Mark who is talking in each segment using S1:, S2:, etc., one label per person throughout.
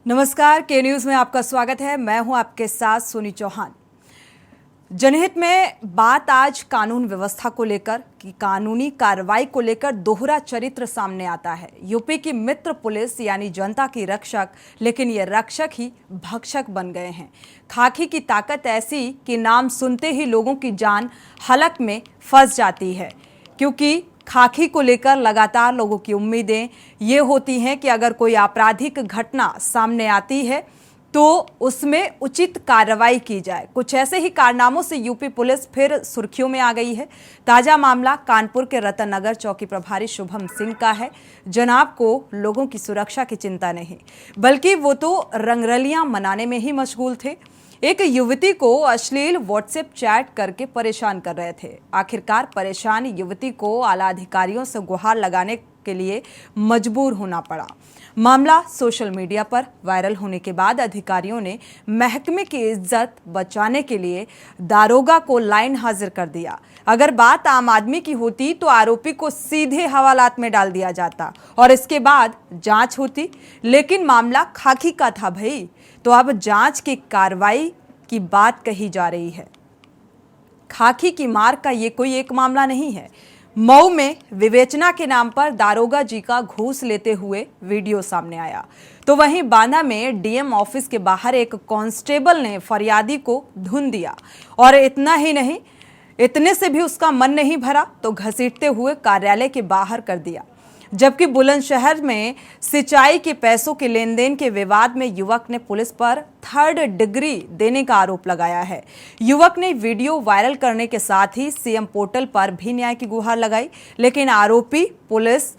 S1: नमस्कार, के न्यूज में आपका स्वागत है। मैं हूं आपके साथ सोनी चौहान। जनहित में बात आज कानून व्यवस्था को लेकर कि कानूनी कार्रवाई को लेकर दोहरा चरित्र सामने आता है। यूपी की मित्र पुलिस यानी जनता की रक्षक, लेकिन ये रक्षक ही भक्षक बन गए हैं। खाकी की ताकत ऐसी कि नाम सुनते ही लोगों की जान हलक में फंस जाती है, क्योंकि खाकी को लेकर लगातार लोगों की उम्मीदें ये होती हैं कि अगर कोई आपराधिक घटना सामने आती है तो उसमें उचित कार्रवाई की जाए। कुछ ऐसे ही कारनामों से यूपी पुलिस फिर सुर्खियों में आ गई है। ताजा मामला कानपुर के रतन नगर चौकी प्रभारी शुभम सिंह का है। जनाब को लोगों की सुरक्षा की चिंता नहीं, बल्कि वो तो रंगरलियां मनाने में ही मशगूल थे। एक युवती को अश्लील व्हाट्सएप चैट करके परेशान कर रहे थे। आखिरकार परेशान युवती को आला अधिकारियों से गुहार लगाने के लिए मजबूर होना पड़ा। मामला सोशल मीडिया पर वायरल होने के बाद अधिकारियों ने महकमे की इज्जत बचाने के लिए दारोगा को लाइन हाजिर कर दिया। अगर बात आम आदमी की होती तो आरोपी को सीधे हवालात में डाल दिया जाता और इसके बाद जांच होती, लेकिन मामला खाकी का था भाई, तो अब जांच की कार्रवाई की बात कही जा रही है। खाकी की मार का ये कोई एक मामला नहीं है। मऊ में विवेचना के नाम पर दारोगा जी का घूस लेते हुए वीडियो सामने आया, तो वहीं बांदा में डीएम ऑफिस के बाहर एक कांस्टेबल ने फरियादी को धुन दिया और इतना ही नहीं, इतने से भी उसका मन नहीं भरा तो घसीटते हुए कार्यालय के बाहर कर दिया। जबकि बुलंदशहर में सिंचाई के पैसों के लेन देन के विवाद में युवक ने पुलिस पर 3rd डिग्री देने का आरोप लगाया है। युवक ने वीडियो वायरल करने के साथ ही सीएम पोर्टल पर भी न्याय की गुहार लगाई, लेकिन आरोपी पुलिस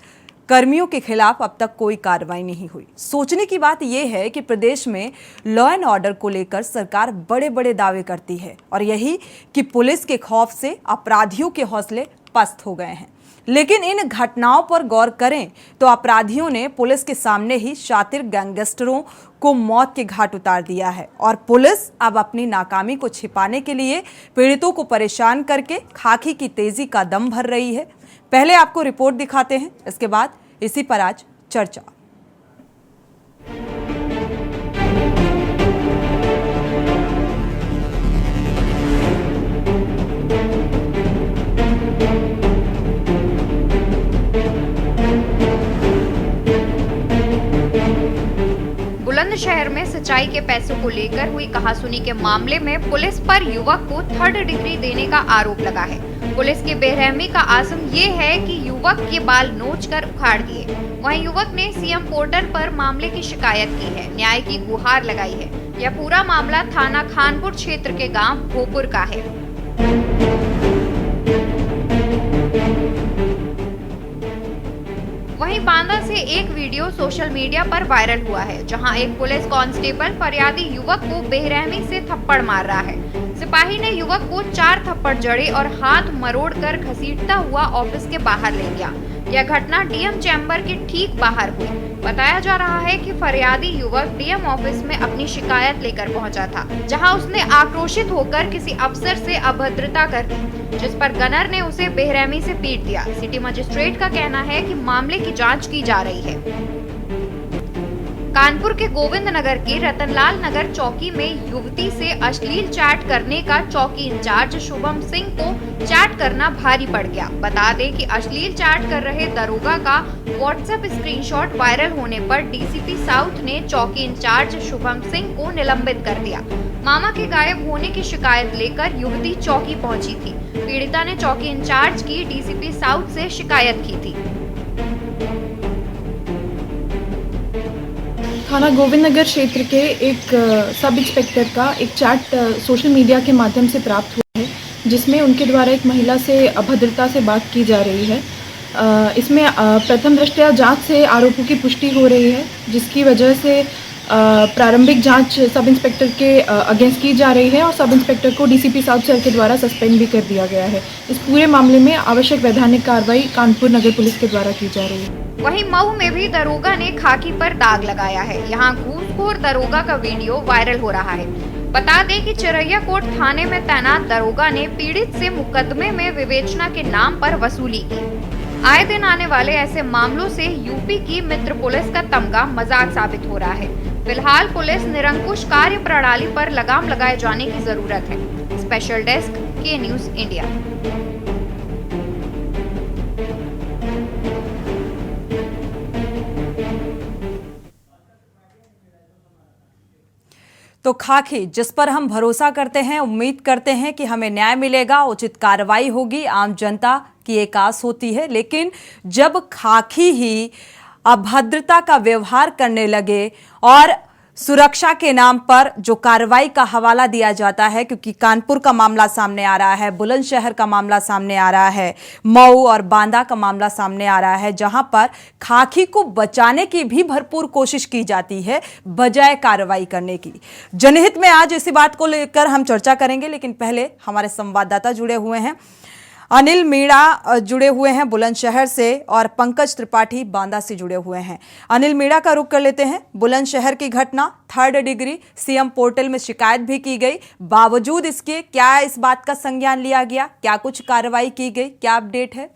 S1: कर्मियों के खिलाफ अब तक कोई कार्रवाई नहीं हुई। सोचने की बात यह है कि प्रदेश में लॉ एंड ऑर्डर को लेकर सरकार बड़े बड़े दावे करती है और यही कि पुलिस के खौफ से अपराधियों के हौसले पस्त हो गए हैं। लेकिन इन घटनाओं पर गौर करें तो अपराधियों ने पुलिस के सामने ही शातिर गैंगस्टरों को मौत के घाट उतार दिया है और पुलिस अब अपनी नाकामी को छिपाने के लिए पीड़ितों को परेशान करके खाकी की तेजी का दम भर रही है। पहले आपको रिपोर्ट दिखाते हैं, इसके बाद इसी पर आज चर्चा।
S2: बुलंदशहर में सिंचाई के पैसों को लेकर हुई कहासुनी के मामले में पुलिस पर युवक को 3rd डिग्री देने का आरोप लगा है। पुलिस की बेरहमी का आसम ये है कि युवक के बाल नोचकर उखाड़ दिए। वहीं युवक ने सीएम पोर्टल पर मामले की शिकायत की है, न्याय की गुहार लगाई है। यह पूरा मामला थाना खानपुर क्षेत्र के गांव भोपुर का है। वहीं बांदा से एक वीडियो सोशल मीडिया पर वायरल हुआ है, जहां एक पुलिस कांस्टेबल फरियादी युवक को बेरहमी से थप्पड़ मार रहा है। सिपाही ने युवक को 4 थप्पड़ जड़े और हाथ मरोड़कर घसीटता हुआ ऑफिस के बाहर ले गया। यह घटना डीएम चैम्बर के ठीक बाहर हुई। बताया जा रहा है कि फरियादी युवक डीएम ऑफिस में अपनी शिकायत लेकर पहुंचा था, जहां उसने आक्रोशित होकर किसी अफसर से अभद्रता कर दी, जिस पर गनर ने उसे बेरहमी से पीट दिया। सिटी मजिस्ट्रेट का कहना है कि मामले की जांच की जा रही है। कानपुर के गोविंद नगर की रतनलाल नगर चौकी में युवती से अश्लील चैट करने का चौकी इंचार्ज शुभम सिंह को चैट करना भारी पड़ गया। बता दें कि अश्लील चैट कर रहे दरोगा का व्हाट्सएप स्क्रीनशॉट वायरल होने पर डीसीपी साउथ ने चौकी इंचार्ज शुभम सिंह को निलंबित कर दिया। मामा के गायब होने की शिकायत लेकर युवती चौकी पहुंची थी। पीड़िता ने चौकी इंचार्ज की डीसीपी साउथ से शिकायत की थी।
S3: थाना गोविंद नगर क्षेत्र के एक सब इंस्पेक्टर का एक चैट सोशल मीडिया के माध्यम से प्राप्त हुआ है, जिसमें उनके द्वारा एक महिला से अभद्रता से बात की जा रही है। इसमें प्रथम दृष्टया जांच से आरोपों की पुष्टि हो रही है, जिसकी वजह से प्रारंभिक जांच सब इंस्पेक्टर के अगेंस्ट की जा रही है और सब इंस्पेक्टर को डीसीपी साउथ सेल के द्वारा सस्पेंड भी कर दिया गया है। इस पूरे मामले में आवश्यक वैधानिक कार्रवाई कानपुर नगर पुलिस के द्वारा की जा रही है।
S2: वहीं मऊ में भी दरोगा ने खाकी पर दाग लगाया है। यहाँ घूसखोर दरोगा का वीडियो वायरल हो रहा है। बता दें कि चिरैया कोट थाने में तैनात दरोगा ने पीड़ित से मुकदमे में विवेचना के नाम पर वसूली की। आए दिन आने वाले ऐसे मामलों से यूपी की मित्र पुलिस का तमगा मजाक साबित हो रहा है। फिलहाल पुलिस निरंकुश कार्य प्रणाली पर लगाम लगाए जाने की जरूरत है। स्पेशल डेस्क के न्यूज इंडिया।
S1: तो खाकी जिस पर हम भरोसा करते हैं, उम्मीद करते हैं कि हमें न्याय मिलेगा, उचित कार्रवाई होगी, आम जनता की एक आस होती है। लेकिन जब खाकी ही अभद्रता का व्यवहार करने लगे और सुरक्षा के नाम पर जो कार्रवाई का हवाला दिया जाता है, क्योंकि कानपुर का मामला सामने आ रहा है, बुलंदशहर का मामला सामने आ रहा है, मऊ और बांदा का मामला सामने आ रहा है, जहां पर खाकी को बचाने की भी भरपूर कोशिश की जाती है बजाय कार्रवाई करने की। जनहित में आज इसी बात को लेकर हम चर्चा करेंगे, लेकिन पहले हमारे संवाददाता जुड़े हुए हैं। अनिल मीणा जुड़े हुए हैं बुलंदशहर से और पंकज त्रिपाठी बांदा से जुड़े हुए हैं। अनिल मीणा का रुख कर लेते हैं। बुलंदशहर की घटना, 3rd डिग्री सीएम पोर्टल में शिकायत भी की गई, बावजूद इसके क्या इस बात का संज्ञान लिया गया, क्या कुछ कार्रवाई की गई, क्या अपडेट है?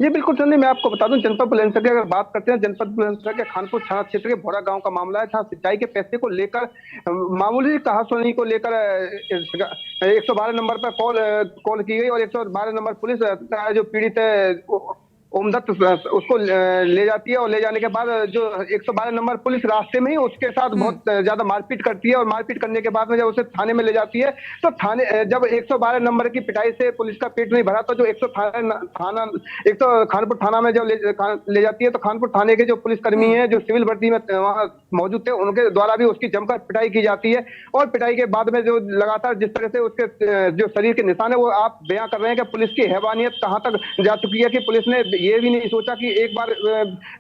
S4: जी बिल्कुल चंदी, मैं आपको बता दूं, जनपद बुलंदशहर की अगर बात करते हैं, जनपद बुलंदशहर के खानपुर थाना क्षेत्र के भोरा गांव का मामला है, जहां सिंचाई के पैसे को लेकर मामूली कहासुनी को लेकर 112 नंबर पर कॉल की गई और 112 नंबर पुलिस जो पीड़ित है ओमदत्त उसको ले जाती है और ले जाने के बाद जो 112 नंबर पुलिस रास्ते में ही उसके साथ बहुत ज्यादा मारपीट करती है और मारपीट करने के बाद में जब उसे थाने में ले जाती है तो थाने जब 112 नंबर की पिटाई से पुलिस का पेट नहीं भरा तो जो 100 खानपुर थाना में जब ले जाती है तो खानपुर थाने के जो पुलिसकर्मी हैं जो सिविल भर्ती में वहां मौजूद थे उनके द्वारा भी उसकी जमकर पिटाई की जाती है और पिटाई के बाद में जो लगातार जिस तरह से उसके जो शरीर के निशान है वो आप बयां कर रहे हैं कि पुलिस की हैवानियत कहां तक जा चुकी है कि पुलिस ने ये भी नहीं सोचा कि एक बार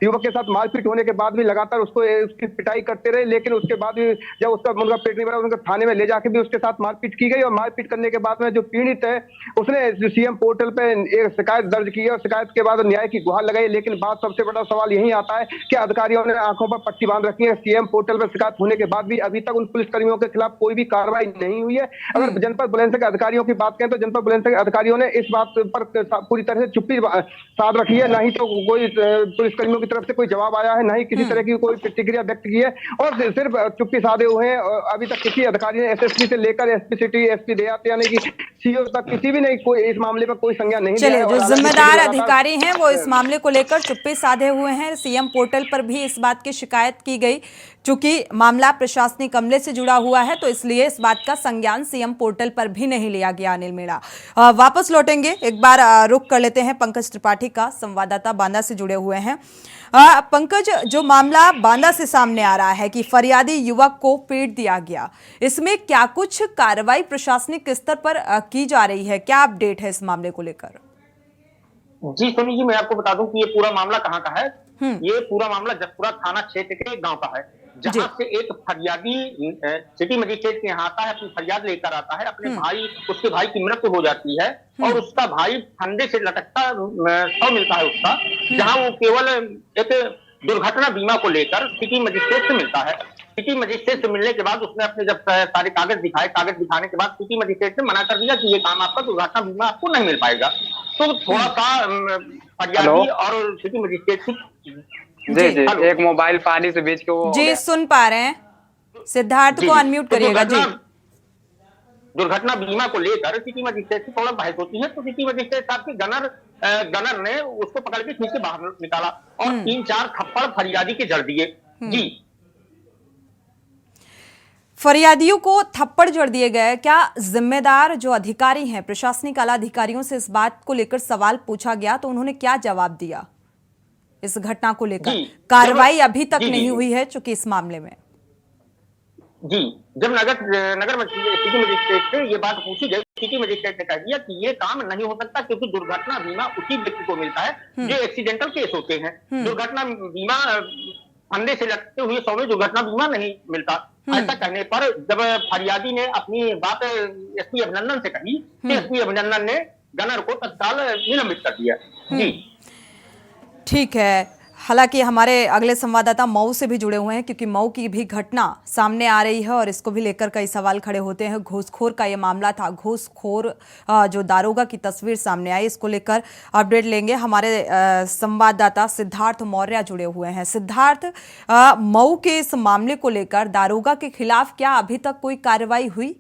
S4: युवक के साथ मारपीट होने के बाद भी लगातार उसकी पिटाई करते रहे, लेकिन उसके बाद भी जब उनका पेट नहीं भरा उनका थाने में ले जाके भी उसके साथ मारपीट की गई और मारपीट करने के बाद में जो पीड़ित है उसने सीएम पोर्टल पे एक शिकायत दर्ज की है और शिकायत के बाद न्याय की गुहार लगाई। लेकिन बात सबसे बड़ा सवाल यही आता है कि अधिकारियों ने आंखों पर पट्टी बांध रखी है। सीएम पोर्टल पर शिकायत होने के बाद भी अभी तक उन पुलिसकर्मियों के खिलाफ कोई भी कार्रवाई नहीं हुई है। अगर जनपद बुलंदशहर के अधिकारियों की बात करें तो जनपद बुलंदशहर के अधिकारियों ने इस बात पर पूरी तरह से चुप्पी साध रखी है, ना ही तो कोई पुलिसकर्मियों की तरफ से कोई जवाब आया है, ना ही किसी तरह की कोई प्रतिक्रिया व्यक्त की है और सिर्फ चुप्पी साधे हुए हैं। अभी तक किसी अधिकारी ने एसएसपी से लेकर एसपी सिटी, एसपी देहात यानी कि सीओ तक किसी भी ने कोई इस मामले पर कोई संज्ञान नहीं लिया है।
S1: जो जिम्मेदार अधिकारी हैं वो इस मामले को लेकर चुप्पी साधे हुए हैं। सीएम पोर्टल पर भी इस बात की शिकायत की गई, चूंकि मामला प्रशासनिक अमले से जुड़ा हुआ है तो इसलिए इस बात का संज्ञान सीएम पोर्टल पर भी नहीं लिया गया। अनिल मीणा वापस लौटेंगे, एक बार रुख कर लेते हैं पंकज त्रिपाठी का, संवाददाता बांदा से जुड़े हुए हैं। पंकज, जो मामला बांदा से सामने आ रहा है कि फरियादी युवक को पीट दिया गया, इसमें क्या कुछ कार्रवाई प्रशासनिक स्तर पर की जा रही है, क्या अपडेट है इस मामले को लेकर?
S5: जी सोनी जी, मैं आपको बता दूं कि ये पूरा मामला कहाँ का है। ये पूरा मामला जसपुरा थाना क्षेत्र के एक गांव का है, जहां से एक फरियादी सिटी मजिस्ट्रेट के यहाँ आता है, अपनी फरियाद लेकर आता है। अपने भाई, उसके भाई की मृत्यु हो जाती है और उसका भाई फंदे से लटकता शव मिलता है उसका, जहां वो केवल एक दुर्घटना बीमा को लेकर सिटी मजिस्ट्रेट से मिलता है। सिटी मजिस्ट्रेट से मिलने के बाद उसने अपने जब सारे कागज दिखाए, कागज दिखाने के बाद सिटी मजिस्ट्रेट ने मना कर दिया कि ये काम आपका दुर्घटना बीमा आपको नहीं मिल पाएगा। तो थोड़ा सा फरियादी और सिटी मजिस्ट्रेट की
S6: जी एक मोबाइल पानी से बेच के वो
S1: जी सुन पा रहे हैं, सिद्धार्थ को अनम्यूट करिएगा जी।
S5: दुर्घटना बीमा को लेकर सिटी मजिस्ट्रेट से थोड़ा बहस होती है तो सिटी मजिस्ट्रेट साहब के गनर ने उसको पकड़ के खींच के बाहर निकाला और 3-4 थप्पड़ फरियादी के जड़ दिए। जी,
S1: फरियादियों को थप्पड़ जड़ दिए गए। क्या जिम्मेदार जो अधिकारी हैं, प्रशासनिक आला अधिकारियों से इस बात को लेकर सवाल पूछा गया तो उन्होंने क्या जवाब दिया इस घटना को लेकर? कार्रवाई अभी तक नहीं हुई है चूंकि इस मामले में।
S5: जी, जब नगर सिटी मजिस्ट्रेट से ये बात पूछी गई, सिटी मजिस्ट्रेट ने कह दिया कि ये काम नहीं हो सकता क्योंकि दुर्घटना बीमा उसी व्यक्ति को मिलता है जो एक्सीडेंटल केस होते हैं। दुर्घटना बीमा फंदे से लटकते हुए शव में दुर्घटना बीमा नहीं मिलता। ऐसा कहने पर जब फरियादी ने अपनी बात एसपी अभिनंदन से कही, एसपी अभिनंदन ने गनर को तत्काल निलंबित कर दिया। जी
S1: ठीक है, हालांकि हमारे अगले संवाददाता मऊ से भी जुड़े हुए हैं, क्योंकि मऊ की भी घटना सामने आ रही है और इसको भी लेकर कई सवाल खड़े होते हैं। घूसखोर का ये मामला था, घूसखोर जो दारोगा की तस्वीर सामने आई, इसको लेकर अपडेट लेंगे। हमारे संवाददाता सिद्धार्थ मौर्य जुड़े हुए हैं। सिद्धार्थ, मऊ के इस मामले को लेकर दारोगा के खिलाफ क्या अभी तक कोई कार्रवाई हुई?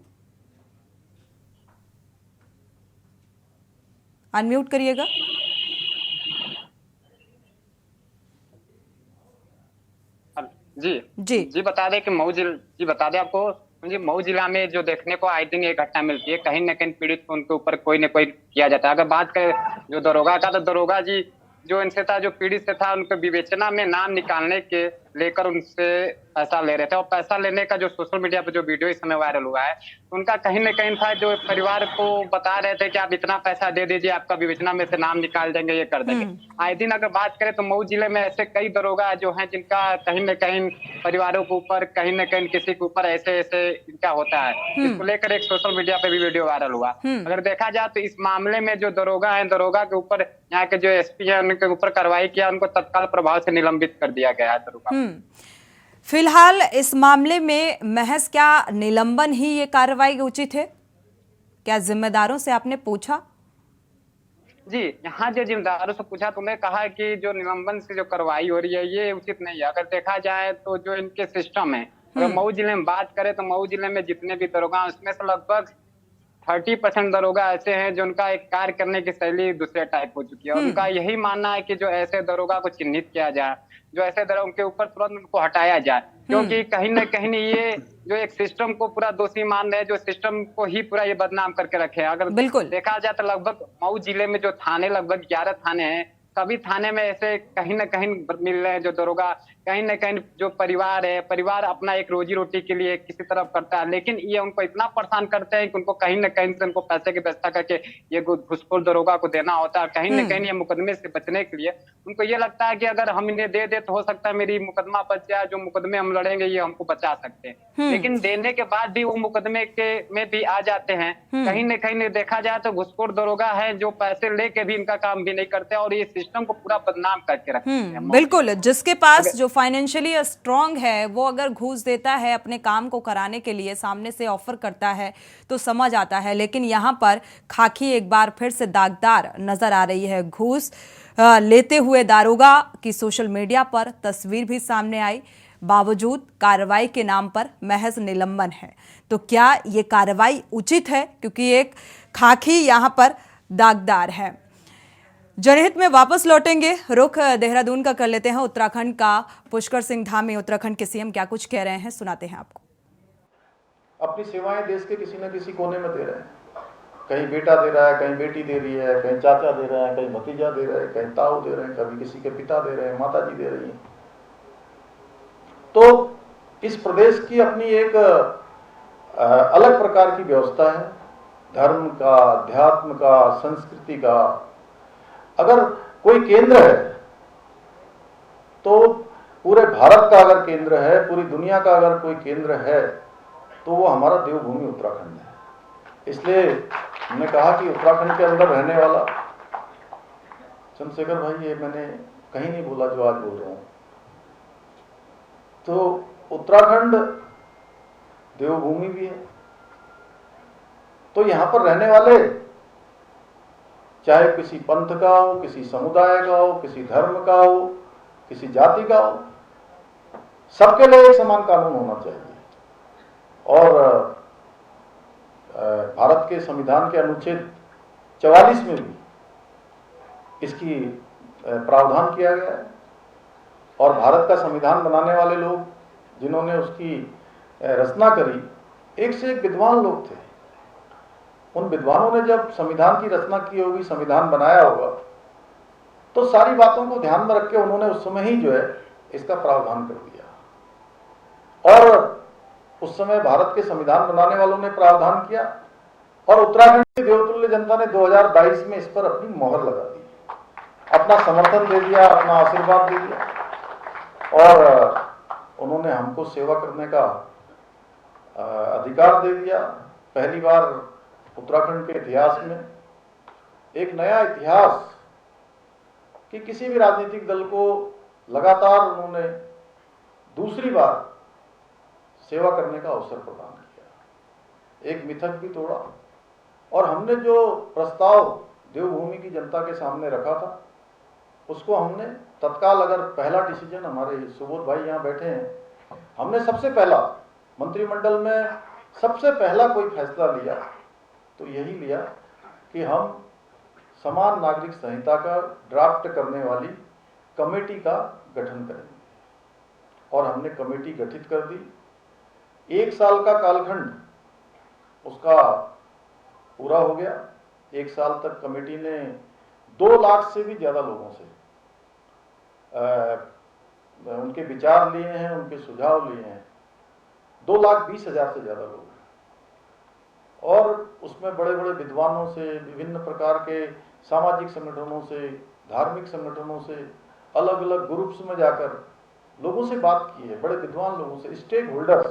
S1: अनम्यूट करिएगा।
S6: जी
S1: जी
S6: जी बता दें कि बता दें आपको जी, मऊ जिला में जो देखने को आई दिन ये घटना मिलती है, कहीं न कहीं पीड़ित को उनके ऊपर कोई न कोई किया जाता है। अगर बात करें जो दरोगा का, तो दरोगा जी जो इनसे था, जो पीड़ित से था, उनको विवेचना में नाम निकालने के लेकर उनसे पैसा ले रहे थे। और पैसा लेने का जो सोशल मीडिया पर जो वीडियो इस समय वायरल हुआ है, उनका कहीं न कहीं था, जो परिवार को बता रहे थे कि आप इतना पैसा दे दीजिए, आपका विवेचना में से नाम निकाल देंगे, ये कर देंगे। आए दिन अगर बात करें तो मऊ जिले में ऐसे कई दरोगा जो हैं, जिनका कहीं न कहीं परिवारों के ऊपर, कहीं न कहीं किसी के ऊपर ऐसे इनका होता है। इसको लेकर एक सोशल मीडिया पे भी वीडियो वायरल हुआ। अगर देखा जाए तो इस मामले में जो दरोगा है, दरोगा के ऊपर यहाँ के जो एसपी है, उनके ऊपर कार्रवाई किया, उनको तत्काल प्रभाव से निलंबित कर दिया गया है दरोगा।
S1: फिलहाल इस मामले में महज क्या निलंबन ही ये कार्रवाई उचित है? क्या जिम्मेदारों से आपने पूछा?
S6: जी, यहाँ जो जिम्मेदारों से पूछा तो उन्होंने कहा कि जो निलंबन से जो कार्रवाई हो रही है, ये उचित नहीं है। अगर देखा जाए तो जो इनके सिस्टम है, अगर मऊ जिले में बात करें तो मऊ जिले में जितने भी दरोगा, उसमें से लगभग 30% दरोगा ऐसे हैं जो उनका एक कार्य करने की शैली दूसरे टाइप हो चुकी है। और उनका यही मानना है कि जो ऐसे दरोगा को चिन्हित किया जाए, जो ऐसे दरोगा के ऊपर तुरंत उनको हटाया जाए, क्योंकि कहीं न कहीं ये जो एक सिस्टम को पूरा दोषी मान रहे हैं, जो सिस्टम को ही पूरा ये बदनाम करके रखे हैं। अगर देखा जाए तो लगभग मऊ जिले में जो थाने, लगभग 11 थाने हैं, सभी थाने में ऐसे कहीं न कहीं मिल रहे हैं जो दरोगा, कहीं न कहीं जो परिवार है, परिवार अपना एक रोजी रोटी के लिए किसी तरफ करता है, लेकिन ये उनको इतना परेशान करते हैं कि उनको कहीं न कहीं से उनको पैसे की व्यवस्था करके ये घूसखोर दरोगा को देना होता है। कहीं न कहीं ये मुकदमे से बचने के लिए उनको ये लगता है कि अगर हम इन्हें दे दे तो हो सकता है मेरी मुकदमा बच जाए, जो मुकदमे हम लड़ेंगे ये हमको बचा सकते हैं। लेकिन देने के बाद भी वो मुकदमे के में भी आ जाते हैं। कहीं न कहीं देखा जाए तो घूसखोर दरोगा है जो पैसे लेके भी इनका काम भी नहीं करते और ये सिस्टम को पूरा बदनाम करके रखते हैं।
S1: बिल्कुल, जिसके पास जो फाइनेंशियली स्ट्रांग है वो अगर घूस देता है अपने काम को कराने के लिए, सामने से ऑफर करता है तो समझ आता है। लेकिन यहाँ पर खाकी एक बार फिर से दागदार नजर आ रही है। घूस लेते हुए दारोगा की सोशल मीडिया पर तस्वीर भी सामने आई, बावजूद कार्रवाई के नाम पर महज निलंबन है। तो क्या ये कार्रवाई उचित है? क्योंकि एक खाकी यहाँ पर दागदार है। जनहित में वापस लौटेंगे, रुख देहरादून का कर लेते हैं। उत्तराखंड का पुष्कर सिंह धामी, उत्तराखंड के सीएम क्या कुछ कह रहे हैं, सुनाते हैं आपको।
S7: अपनी सेवाएं देश के किसी न किसी कोने में दे रहे हैं। कहीं बेटा दे रहा है, कहीं बेटी दे रही है, कहीं चाचा दे रहा है, कहीं भतीजा दे रहा है, कहीं ताऊ दे रहे हैं, कभी किसी के पिता दे रहे हैं, माता जी दे रही हैं। तो इस प्रदेश की अपनी एक अलग प्रकार की व्यवस्था है, धर्म का, अध्यात्म का, संस्कृति का। अगर कोई केंद्र है तो पूरे भारत का अगर केंद्र है, पूरी दुनिया का अगर कोई केंद्र है तो वो हमारा देवभूमि उत्तराखंड है। इसलिए हमने कहा कि उत्तराखंड के अंदर रहने वाला, चंद्रशेखर भाई ये मैंने कहीं नहीं बोला जो आज बोल रहा हूं, तो उत्तराखंड देवभूमि भी है। तो यहां पर रहने वाले चाहे किसी पंथ का हो, किसी समुदाय का हो, किसी धर्म का हो, किसी जाति का हो, सबके लिए एक समान कानून होना चाहिए। और भारत के संविधान के अनुच्छेद 44 में भी इसकी प्रावधान किया गया है। और भारत का संविधान बनाने वाले लोग, जिन्होंने उसकी रचना करी, एक से एक विद्वान लोग थे। उन विद्वानों ने जब संविधान की रचना की होगी, संविधान बनाया होगा, तो सारी बातों को ध्यान में रख के उन्होंने उस समय ही जो है इसका प्रावधान कर दिया। और उस समय भारत के संविधान बनाने वालों ने प्रावधान किया और उत्तराखंड की देवतुल्य जनता ने 2022 में इस पर अपनी मोहर लगा दी, अपना समर्थन दे दिया, अपना आशीर्वाद दे दिया और उन्होंने हमको सेवा करने का अधिकार दे दिया। पहली बार उत्तराखंड के इतिहास में एक नया इतिहास कि किसी भी राजनीतिक दल को लगातार उन्होंने दूसरी बार सेवा करने का अवसर प्रदान किया, एक मिथक भी तोड़ा। और हमने जो प्रस्ताव देवभूमि की जनता के सामने रखा था उसको हमने तत्काल, अगर पहला डिसीजन, हमारे सुबोध भाई यहाँ बैठे हैं, हमने सबसे पहला मंत्रिमंडल में सबसे पहला कोई फैसला लिया तो यही लिया कि हम समान नागरिक संहिता का ड्राफ्ट करने वाली कमेटी का गठन करेंगे। और हमने कमेटी गठित कर दी। 1 साल का कालखंड उसका पूरा हो गया। 1 साल तक कमेटी ने 2 लाख से भी ज्यादा लोगों से उनके विचार लिए हैं, उनके सुझाव लिए हैं। 2,20,000 से ज्यादा लोग, और उसमें बड़े बड़े विद्वानों से, विभिन्न प्रकार के सामाजिक संगठनों से, धार्मिक संगठनों से, अलग अलग ग्रुप्स में जाकर लोगों से बात की है, बड़े विद्वान लोगों से, स्टेक होल्डर्स,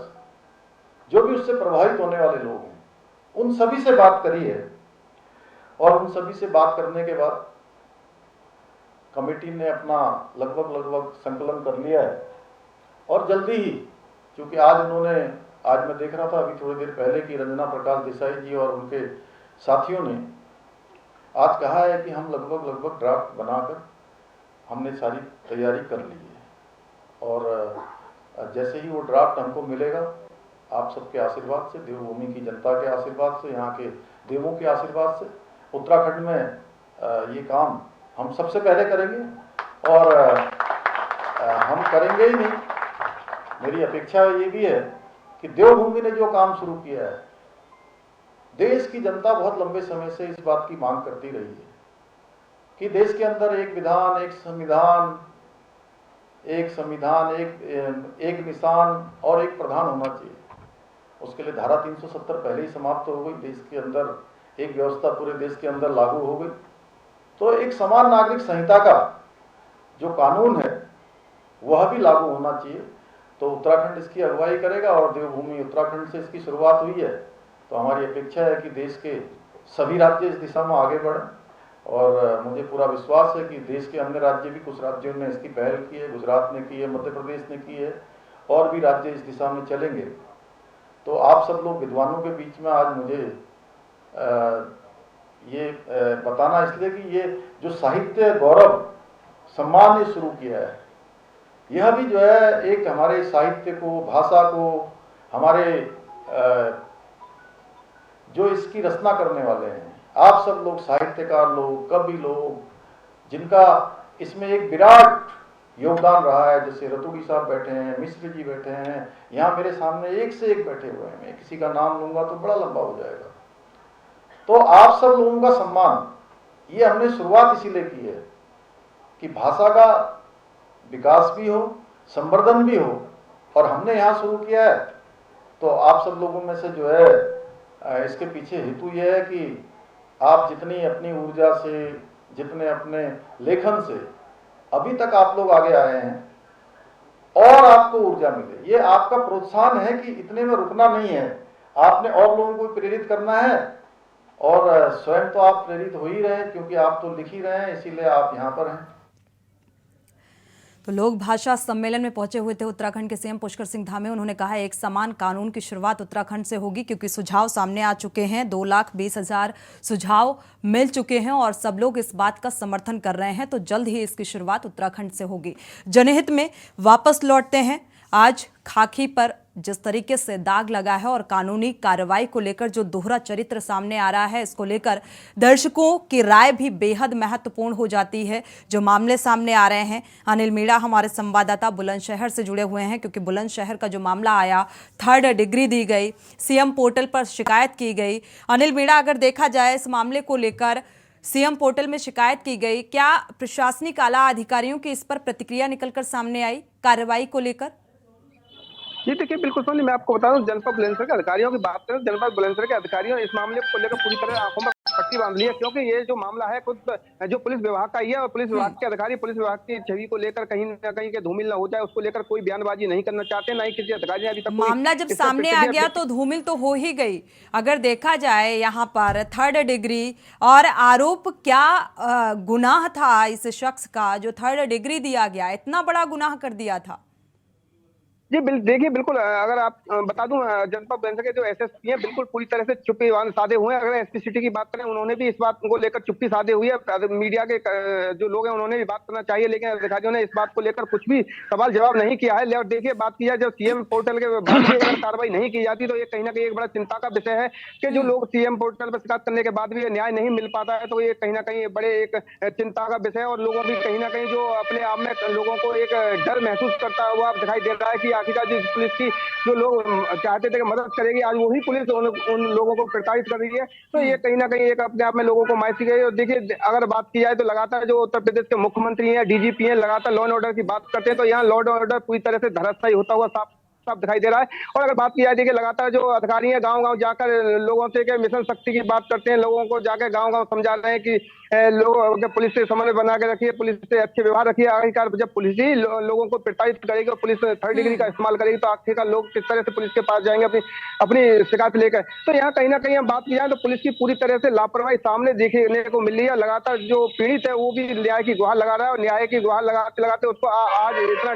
S7: जो भी उससे प्रभावित होने वाले लोग हैं, उन सभी से बात करी है। और उन सभी से बात करने के बाद कमेटी ने अपना लगभग संकलन कर लिया है। और जल्दी ही, क्योंकि आज मैं देख रहा था अभी थोड़ी देर पहले कि रंजना प्रकाश देसाई जी और उनके साथियों ने आज कहा है कि हम लगभग ड्राफ्ट बनाकर हमने सारी तैयारी कर ली है। और जैसे ही वो ड्राफ्ट हमको मिलेगा, आप सबके आशीर्वाद से, देवभूमि की जनता के आशीर्वाद से, यहाँ के देवों के आशीर्वाद से, उत्तराखंड में ये काम हम सबसे पहले करेंगे। और हम करेंगे ही नहीं, मेरी अपेक्षा ये भी है कि देवभूमि ने जो काम शुरू किया है, देश की जनता बहुत लंबे समय से इस बात की मांग करती रही है कि देश के अंदर एक विधान, एक संविधान, एक निशान और एक प्रधान होना चाहिए। उसके लिए धारा 370 पहले ही समाप्त हो गई, देश के अंदर एक व्यवस्था पूरे देश के अंदर लागू हो गई। तो एक समान नागरिक संहिता का जो कानून है वह भी लागू होना चाहिए। तो उत्तराखंड इसकी अगुवाई करेगा और देवभूमि उत्तराखंड से इसकी शुरुआत हुई है। तो हमारी अपेक्षा है कि देश के सभी राज्य इस दिशा में आगे बढ़ें। और मुझे पूरा विश्वास है कि देश के अन्य राज्य भी, कुछ राज्यों ने इसकी पहल की है, गुजरात ने की है, मध्य प्रदेश ने की है, और भी राज्य इस दिशा में चलेंगे। तो आप सब लोग विद्वानों के बीच में आज मुझे ये बताना इसलिए कि ये जो साहित्य गौरव सम्मान ने शुरू किया है, यह भी जो है एक हमारे साहित्य को, भाषा को, हमारे जो इसकी रचना करने वाले हैं, आप सब लोग साहित्यकार लोग, कवि लोग, जिनका इसमें एक विराट योगदान रहा है, जैसे रतुड़ी साहब बैठे हैं, मिश्र जी बैठे हैं, यहाँ मेरे सामने एक से एक बैठे हुए हैं। मैं किसी का नाम लूंगा तो बड़ा लंबा हो जाएगा। तो आप सब लोगों का सम्मान, ये हमने शुरुआत इसीलिए की है कि भाषा का विकास भी हो, संवर्धन भी हो, और हमने यहाँ शुरू किया है। तो आप सब लोगों में से जो है इसके पीछे हेतु ये है कि आप जितनी अपनी ऊर्जा से, जितने अपने लेखन से अभी तक आप लोग आगे आए हैं, और आपको ऊर्जा मिले। ये आपका प्रोत्साहन है कि इतने में रुकना नहीं है, आपने और लोगों को प्रेरित करना है। और स्वयं तो आप प्रेरित हो ही रहे हैं, क्योंकि आप तो लिख ही रहे हैं, इसीलिए आप यहाँ पर हैं।
S1: तो लोक भाषा सम्मेलन में पहुंचे हुए थे उत्तराखंड के सीएम पुष्कर सिंह धामी। उन्होंने कहा एक समान कानून की शुरुआत उत्तराखंड से होगी, क्योंकि सुझाव सामने आ चुके हैं। 2,20,000 सुझाव मिल चुके हैं और सब लोग इस बात का समर्थन कर रहे हैं। तो जल्द ही इसकी शुरुआत उत्तराखंड से होगी। जनहित में वापस लौटते हैं। आज खाकी पर जिस तरीके से दाग लगा है और कानूनी कार्रवाई को लेकर जो दोहरा चरित्र सामने आ रहा है, इसको लेकर दर्शकों की राय भी बेहद महत्वपूर्ण हो जाती है। जो मामले सामने आ रहे हैं, अनिल मीणा हमारे संवाददाता बुलंदशहर से जुड़े हुए हैं, क्योंकि बुलंदशहर का जो मामला आया, 3rd डिग्री दी गई, सीएम पोर्टल पर शिकायत की गई। अनिल मीणा, अगर देखा जाए इस मामले को लेकर सीएम पोर्टल में शिकायत की गई, क्या प्रशासनिक आला अधिकारियों की इस पर प्रतिक्रिया निकलकर सामने आई कार्रवाई को लेकर?
S4: जी देखिए, बिल्कुल सोनी, मैं आपको बता दूं, जनपद बुलंदशहर के अधिकारियों की बात करें, जनपद बुलंदशहर के अधिकारियों इस मामले को लेकर पूरी तरह आंखों में पट्टी बांध ली है, क्योंकि ये जो मामला है खुद जो पुलिस विभाग का ही है और पुलिस विभाग के अधिकारी पुलिस विभाग की छवि को लेकर कहीं न कहीं के धूमिल न हो जाए उसको लेकर कोई बयानबाजी नहीं करना चाहते, ना ही किसी अधिकारी ने अभी तक
S1: मामला जब सामने आ गया तो धूमिल तो हो ही गई। अगर देखा जाए यहाँ पर 3rd डिग्री और आरोप क्या गुनाह था इस शख्स का जो 3rd डिग्री दिया गया, इतना बड़ा गुनाह कर दिया था।
S4: जी देखिए, बिल्कुल अगर आप बता दूं जनपद बेंस के जो एसएसपी हैं बिल्कुल पूरी तरह से चुप्पी साधे हुए हैं। अगर एसपी सिटी की बात करें उन्होंने भी इस बात को लेकर चुप्पी साधे हुई है। मीडिया के जो लोग हैं उन्होंने भी बात करना चाहिए, लेकिन अधिकारियों ने इस बात को लेकर कुछ भी सवाल जवाब नहीं किया है। और देखिए बात की जाए जब सीएम पोर्टल के बाद भी अगर कार्रवाई नहीं की जाती तो ये कहीं ना कहीं एक बड़ा चिंता का विषय है कि जो लोग सीएम पोर्टल पर शिकायत करने के बाद भी न्याय नहीं मिल पाता है, तो ये कहीं ना कहीं बड़े एक चिंता का विषय है। और लोगों भी कहीं ना कहीं जो अपने आप में लोगों को एक डर महसूस करता हुआ दिखाई दे रहा है कि आखिरकार जिस पुलिस की जो लोग चाहते थे कि मदद करेगी, आज वही पुलिस उन लोगों को प्रताड़ित कर रही है। तो ये कहीं ना कहीं एक अपने आप में लोगों को मायूसी गई। और देखिए अगर बात की जाए तो लगातार जो उत्तर प्रदेश के मुख्यमंत्री हैं, डीजीपी हैं, लगातार लॉ एंड ऑर्डर की बात करते हैं, तो यहाँ लॉ एंड ऑर्डर पूरी तरह से धराशायी होता हुआ साफ दिखाई दे रहा है। और अगर बात की जाए देखिए लगातार जो अधिकारी हैं गांव-गांव जाकर लोगों से के मिशन शक्ति की बात करते हैं, लोगों को जाकर गांव-गांव समझा रहे हैं कि लोग पुलिस से समन्वय बना के रखिए, पुलिस से अच्छे व्यवहार रखिए। आखिरकार जब पुलिस ही लोगों को प्रताड़ित करेगी और पुलिस 3rd डिग्री का इस्तेमाल करेगी तो आखिरकार लोग किस तरह से पुलिस के पास जाएंगे अपनी शिकायत लेकर। तो यहाँ कहीं ना कहीं हम बात की जाए तो पुलिस की पूरी तरह से लापरवाही सामने देखने को मिल रही है। लगातार जो पीड़ित है वो भी न्याय की गुहार लगा रहा है और न्याय की गुहार लगाते उसको आज इतना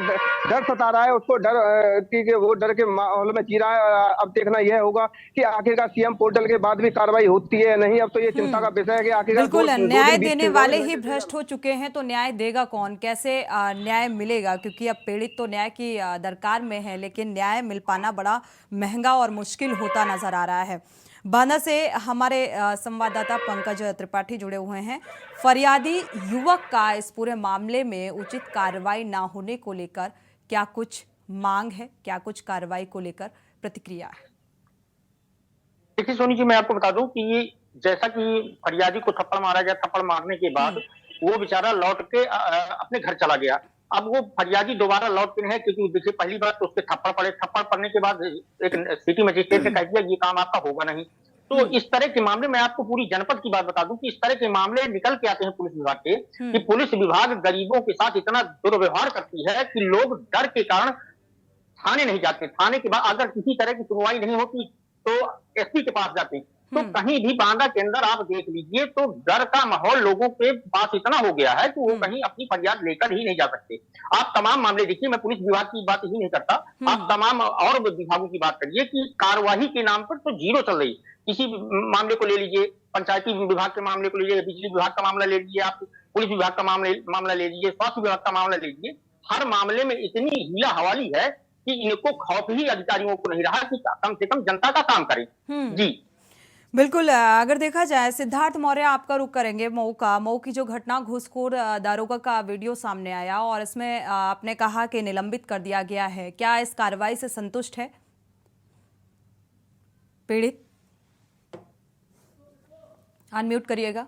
S4: डर सता रहा है, उसको डर की वो डर के माहौल में जी रहा है। अब देखना यह होगा कि आखिरकार सीएम पोर्टल के बाद भी कार्रवाई होती है नहीं। अब तो ये चिंता का विषय है कि आखिरकार
S1: बिल्कुल न्याय देने वाले ही भ्रष्ट हो चुके हैं, तो न्याय देगा कौन, कैसे न्याय मिलेगा? क्योंकि अब पीड़ित तो न्याय की दरकार में है, लेकिन न्याय मिल पाना बड़ा महंगा और मुश्किल होता नजर आ रहा है। बांदा से हमारे संवाददाता पंकज त्रिपाठी जुड़े हुए हैं। फरियादी युवक का इस पूरे मामले में उचित कार्रवाई ना होने को लेकर क्या कुछ मांग है, क्या कुछ कार्रवाई को लेकर प्रतिक्रिया है?
S5: देखिए सोनी जी, मैं आपको बता दूं कि जैसा कि फरियादी को थप्पड़ मारा गया, थप्पड़ मारने के बाद वो बेचारा लौट के अपने घर चला गया। अब वो फरियादी दोबारा लौट के नहीं है, क्योंकि देखिए पहली बात तो उसके थप्पड़ पड़े, थप्पड़ पड़ने के बाद एक सिटी मजिस्ट्रेट ने कह दिया ये काम आपका होगा नहीं। तो इस तरह के मामले में आपको पूरी जनपद की बात बता दूं कि इस तरह के मामले निकल के आते हैं पुलिस विभाग के कि पुलिस विभाग गरीबों के साथ इतना दुर्व्यवहार करती है कि लोग डर के कारण थाने नहीं जाते। थाने के बाद अगर किसी तरह की सुनवाई नहीं होती तो एसपी के पास जाते। तो कहीं भी बांदा के अंदर आप देख लीजिए तो डर का माहौल लोगों के पास इतना हो गया है कि वो कहीं अपनी फरियाद लेकर ही नहीं जा सकते। आप तमाम मामले देखिए, मैं पुलिस विभाग की बात ही नहीं करता, आप तमाम और विभागों की बात करिए कि कार्यवाही के नाम पर तो जीरो चल रही। किसी मामले को ले लीजिए, पंचायती विभाग के मामले को ले लीजिए, बिजली विभाग का मामला ले लीजिए, आप पुलिस विभाग का मामला ले लीजिए, स्वास्थ्य विभाग का मामला ले लीजिए, हर मामले में इतनी हीला हवाली है कि इनको खौफ ही अधिकारियों को नहीं रहा कि कम से कम जनता का काम करें। जी
S1: बिल्कुल, अगर देखा जाए सिद्धार्थ मौर्य, आपका रुख करेंगे मऊ की जो घटना, घूसखोर दारोगा का वीडियो सामने आया और इसमें आपने कहा कि निलंबित कर दिया गया है, क्या इस कार्रवाई से संतुष्ट है पीड़ित? अनम्यूट करिएगा।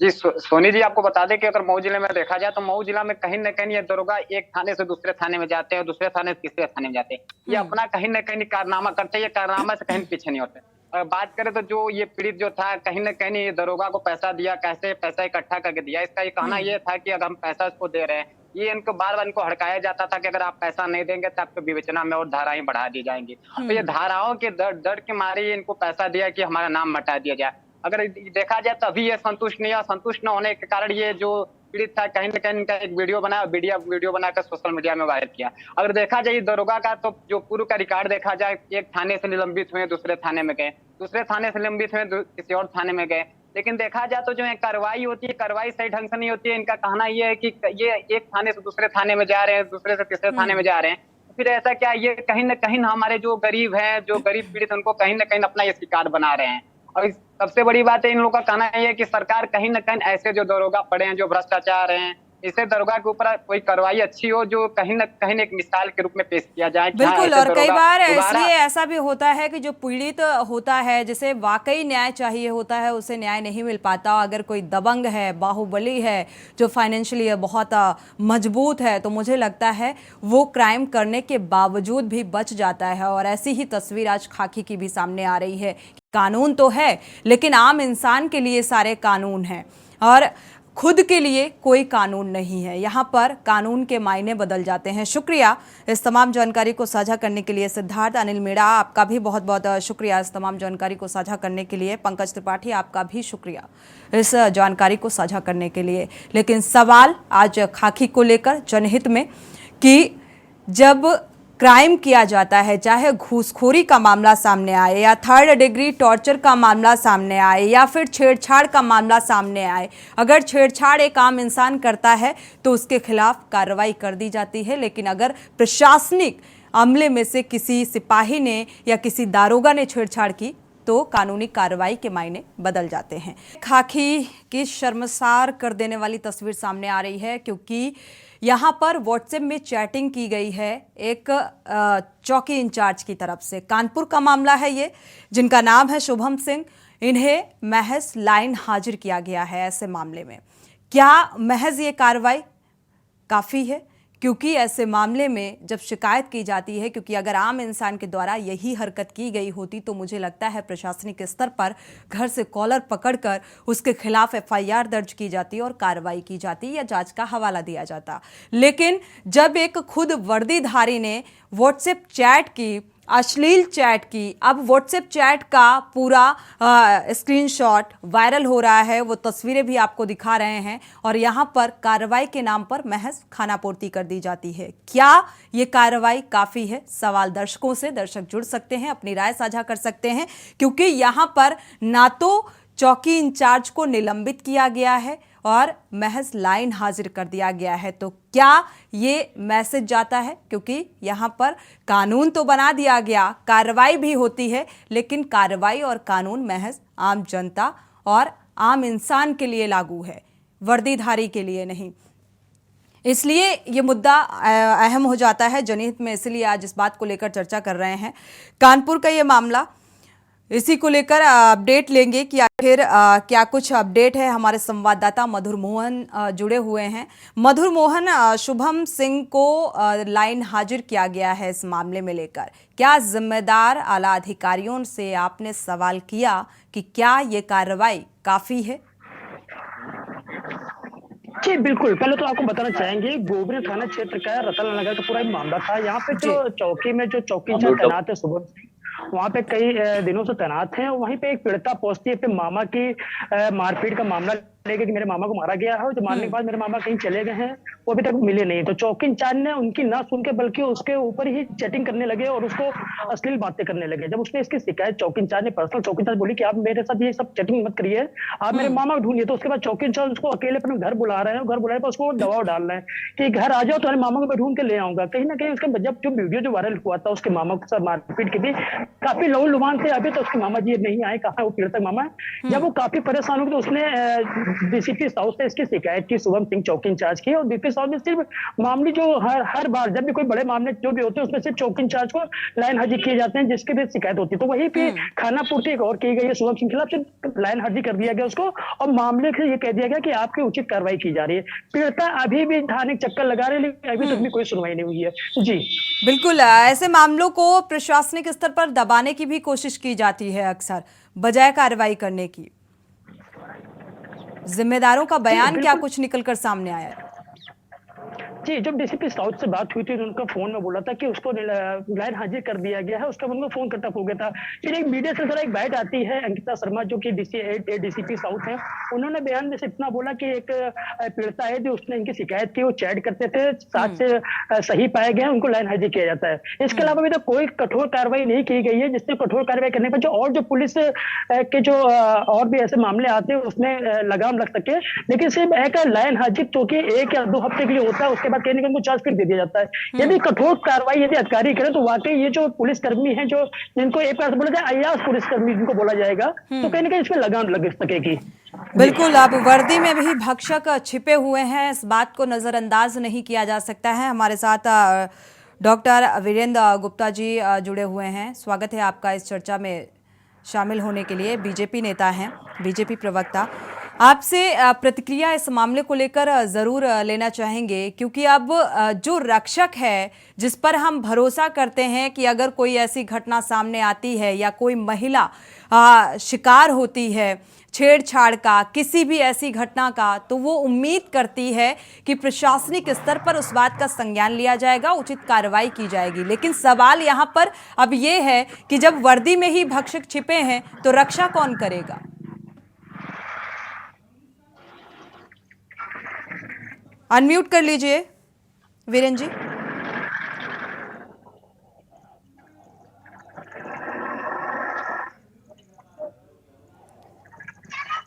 S6: जी सोनी जी, आपको बता दें कि अगर मऊ जिले में देखा जाए तो मऊ जिला में कहीं न कहीं ये दरोगा एक थाने से दूसरे थाने में जाते हैं, दूसरे थाने से तीसरे थाने में जाते हैं। ये अपना कहीं न कहीं कारनामा करते हैं, ये कारनामा से कहीं पीछे नहीं होते। अगर बात करें तो जो ये पीड़ित जो था, कहीं न कहीं ये दरोगा को पैसा दिया, कैसे पैसा इकट्ठा करके दिया, इसका ये कहना ये था कि अगर हम पैसा इसको दे रहे हैं, ये इनको बार बार इनको हड़काया जाता था कि अगर आप पैसा नहीं देंगे तो आपको विवेचना में और धाराएं बढ़ा दी जाएंगी। तो ये धाराओं के डर के मारे इनको पैसा दिया कि हमारा नाम हटा दिया जाए। अगर देखा जाए तो अभी ये संतुष्ट नहीं है, संतुष्ट न होने के कारण ये जो पीड़ित था कहीं न कहीं इनका एक वीडियो बनाया, वीडियो बनाकर सोशल मीडिया में वायरल किया। अगर देखा जाए दरोगा का तो जो पूर्व का रिकॉर्ड देखा जाए, एक थाने से निलंबित हुए, दूसरे थाने में गए, दूसरे थाने से निलंबित हुए, किसी और थाने में गए। लेकिन देखा जाए तो जो कार्रवाई होती है, कार्रवाई सही ढंग से नहीं होती है। इनका कहना ये है कि ये एक थाने से दूसरे थाने में जा रहे हैं, दूसरे से तीसरे थाने में जा रहे हैं। फिर ऐसा क्या, ये कहीं न कहीं हमारे जो गरीब हैं, जो गरीब पीड़ित, उनको कहीं न कहीं अपना ये शिकार बना रहे हैं। और सबसे बड़ी बात है इन लोगों का कहना है कि सरकार कहीं न कहीं ऐसे जो दरोगा पड़े हैं, जो भ्रष्टाचार हैं, इससे दरोगा के ऊपर कोई कार्रवाई अच्छी हो, जो कहीं न कहीं एक मिसाल के रूप में पेश किया जाए।
S1: बिल्कुल, और कई बार इसलिए ऐसा भी होता है कि जो पीड़ित होता है, जिसे वाकई न्याय चाहिए होता है, उसे न्याय नहीं मिल पाता। अगर कोई दबंग है, बाहुबली है, जो फाइनेंशियली बहुत मजबूत है, तो मुझे लगता है वो क्राइम करने के बावजूद भी बच जाता है। और ऐसी ही तस्वीर आज खाकी की भी सामने आ रही है। कानून तो है, लेकिन आम इंसान के लिए सारे कानून हैं और खुद के लिए कोई कानून नहीं है। यहाँ पर कानून के मायने बदल जाते हैं। शुक्रिया इस तमाम जानकारी को साझा करने के लिए सिद्धार्थ। अनिल मेड़ा, आपका भी बहुत बहुत शुक्रिया इस तमाम जानकारी को साझा करने के लिए। पंकज त्रिपाठी, आपका भी शुक्रिया इस जानकारी को साझा करने के लिए। लेकिन सवाल आज खाकी को लेकर जनहित में कि जब क्राइम किया जाता है, चाहे घूसखोरी का मामला सामने आए या थर्ड डिग्री टॉर्चर का मामला सामने आए या फिर छेड़छाड़ का मामला सामने आए, अगर छेड़छाड़ एक आम इंसान करता है तो उसके खिलाफ कार्रवाई कर दी जाती है। लेकिन अगर प्रशासनिक अमले में से किसी सिपाही ने या किसी दारोगा ने छेड़छाड़ की तो कानूनी कार्रवाई के मायने बदल जाते हैं। खाकी की शर्मसार कर देने वाली तस्वीर सामने आ रही है, क्योंकि यहाँ पर व्हाट्सएप में चैटिंग की गई है एक चौकी इंचार्ज की तरफ से। कानपुर का मामला है ये, जिनका नाम है शुभम सिंह। इन्हें महज लाइन हाजिर किया गया है। ऐसे मामले में क्या महज ये कार्रवाई काफ़ी है? क्योंकि ऐसे मामले में जब शिकायत की जाती है, क्योंकि अगर आम इंसान के द्वारा यही हरकत की गई होती तो मुझे लगता है प्रशासनिक स्तर पर घर से कॉलर पकड़कर उसके खिलाफ एफआईआर दर्ज की जाती और कार्रवाई की जाती या जांच का हवाला दिया जाता। लेकिन जब एक खुद वर्दीधारी ने व्हाट्सएप चैट की, अश्लील चैट की, अब व्हाट्सएप चैट का पूरा स्क्रीनशॉट वायरल हो रहा है, वो तस्वीरें भी आपको दिखा रहे हैं, और यहाँ पर कार्रवाई के नाम पर महज खानापूर्ति कर दी जाती है। क्या ये कार्रवाई काफ़ी है? सवाल दर्शकों से, दर्शक जुड़ सकते हैं, अपनी राय साझा कर सकते हैं, क्योंकि यहाँ पर ना तो चौकी इंचार्ज को निलंबित किया गया है और महज लाइन हाजिर कर दिया गया है। तो क्या ये मैसेज जाता है? क्योंकि यहाँ पर कानून तो बना दिया गया, कार्रवाई भी होती है, लेकिन कार्रवाई और कानून महज आम जनता और आम इंसान के लिए लागू है, वर्दीधारी के लिए नहीं। इसलिए ये मुद्दा अहम हो जाता है जनहित में। इसलिए आज इस बात को लेकर चर्चा कर रहे हैं। कानपुर का ये मामला, इसी को लेकर अपडेट लेंगे कि आखिर क्या कुछ अपडेट है। हमारे संवाददाता मधुर मोहन जुड़े हुए हैं। मधुर मोहन, शुभम सिंह को लाइन हाजिर किया गया है इस मामले में लेकर, क्या जिम्मेदार आला अधिकारियों से आपने सवाल किया कि क्या ये कार्रवाई काफी है?
S8: जी बिल्कुल, पहले तो आपको बताना चाहेंगे गोबरी थाना क्षेत्र का रतन नगर का पूरा मामला था। यहाँ पे जो चौकी में जो चौकी इंचार्ज तैनात है शुभम सिंह, वहाँ पे कई दिनों से तैनात हैं। वहीं पे एक पीड़िता पहुंचती है, अपने मामा की मारपीट का मामला लेके कि मेरे मामा को मारा गया है, और जो मारने के बाद मेरे मामा कहीं चले गए हैं, वो अभी तक मिले नहीं। तो चौकी इंचार्ज ने उनकी ना सुन के बल्कि उसके ऊपर ही चैटिंग करने लगे और उसको अश्लील बातें करने लगे। जब उसने इसकी शिकायत चौकी इंचार्ज ने पर्सनल चौकी इंचार्ज बोली कि आप मेरे साथ ये सब चैटिंग मत करिए, आप मेरे मामा को ढूंढिए, तो उसके बाद चौकी इंचार्ज उसको अकेले अपने घर बुला रहे हैं। घर बुलाने पर उसको दबाव डाल रहे हैं कि घर आ जाओ, तुम्हारे मामा को मैं ढूंढ के ले आऊंगा। कहीं ना कहीं उसके जब जो वीडियो जो वायरल हुआ था उसके मामा के साथ मारपीट की भी काफी लहू लुभान थे। अभी तो उसके मामा जी नहीं आए, कहा वो पीड़ित मामा। जब वो काफी परेशान हो गए तो उसने डीसीपी साउथ से इसकी शिकायत की शुभम सिंह चौकी इंचार्ज की, और डीसीपी साउथ ने सिर्फ मामले जो हर बार जब भी कोई बड़े मामले जो भी होते हैं उसमें सिर्फ चौकी इंचार्ज को लाइन हाजिर किए जाते हैं जिसकी भी शिकायत होती है। तो वही पे खाना पूर्ति एक और की गई है शुभम सिंह के खिलाफ, सिर्फ लाइन हाजिर कर दिया गया उसको, और मामले से ये कह दिया गया कि आपकी उचित कार्रवाई की जा रही है। पीड़िता अभी भी थाने चक्कर लगा रही है, लेकिन अभी तक भी कोई सुनवाई नहीं हुई है। जी
S1: बिल्कुल, ऐसे मामलों को प्रशासनिक स्तर पर दबाने की भी कोशिश की जाती है अक्सर, बजाय कार्रवाई करने की। जिम्मेदारों का बयान क्या कुछ निकलकर सामने आया है?
S8: जी, जब डीसीपी साउथ से बात हुई थी तो उनका फोन में बोला था कि उसको लाइन हाजिर कर दिया गया है, उसका उनको फोन करता हो गया था। फिर एक मीडिया से एक बाइट आती है, अंकिता शर्मा जो कि डीसीपी साउथ है, उन्होंने बयान में से इतना बोला कि एक पीड़िता है जो उसने इनकी शिकायत की, वो चैट करते थे, साथ से सही पाए गए, उनको लाइन हाजिर किया जाता है। इसके अलावा अभी तक कोई कठोर कार्रवाई नहीं की गई है, जिससे कठोर कार्रवाई करने पर जो पुलिस के जो और भी ऐसे मामले आते हैं उसमें लगाम लग सके। लेकिन सिर्फ एक लाइन हाजिर तो कि 1 या 2 हफ्ते के लिए होता है, उसके बाद कहीं ना कहीं चार्ज फिर दे दिया जाता है। यदि कठोर कार्रवाई यदि अधिकारी करें तो वाकई ये जो पुलिसकर्मी हैं, जो जिनको एक बार बोला जाए अय्याश पुलिसकर्मी जिनको बोला जाएगा, तो कहीं ना कहीं इसमें लगाम लग सकेगी।
S1: बिल्कुल, अब वर्दी में भी भक्षक छिपे हुए हैं, इस बात को नज़रअंदाज नहीं किया जा सकता है। हमारे साथ डॉक्टर वीरेंद्र गुप्ता जी जुड़े हुए हैं। स्वागत है आपका इस चर्चा में शामिल होने के लिए। बीजेपी नेता हैं, बीजेपी प्रवक्ता। आपसे प्रतिक्रिया इस मामले को लेकर ज़रूर लेना चाहेंगे, क्योंकि अब जो रक्षक है जिस पर हम भरोसा करते हैं कि अगर कोई ऐसी घटना सामने आती है या कोई महिला शिकार होती है छेड़छाड़ का, किसी भी ऐसी घटना का, तो वो उम्मीद करती है कि प्रशासनिक स्तर पर उस बात का संज्ञान लिया जाएगा, उचित कार्रवाई की जाएगी। लेकिन सवाल यहाँ पर अब ये है कि जब वर्दी में ही भक्षक छिपे हैं तो रक्षा कौन करेगा? अनम्यूट कर लीजिए वीरेंद्र जी।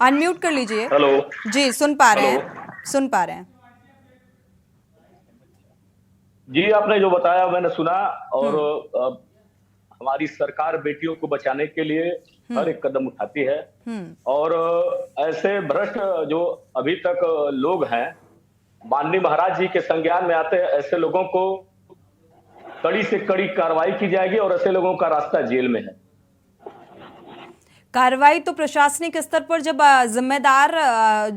S1: अनम्यूट कर लीजिए।
S9: हेलो
S1: जी, सुन पा रहे हैं।
S9: जी, आपने जो बताया मैंने सुना, और हमारी सरकार बेटियों को बचाने के लिए हर एक कदम उठाती है। और ऐसे भ्रष्ट जो अभी तक लोग हैं, माननीय महाराज जी के संज्ञान में आते हैं, ऐसे लोगों को कड़ी से कड़ी कार्रवाई की जाएगी और ऐसे लोगों का रास्ता जेल में है।
S1: कार्रवाई तो प्रशासनिक स्तर पर, जब जिम्मेदार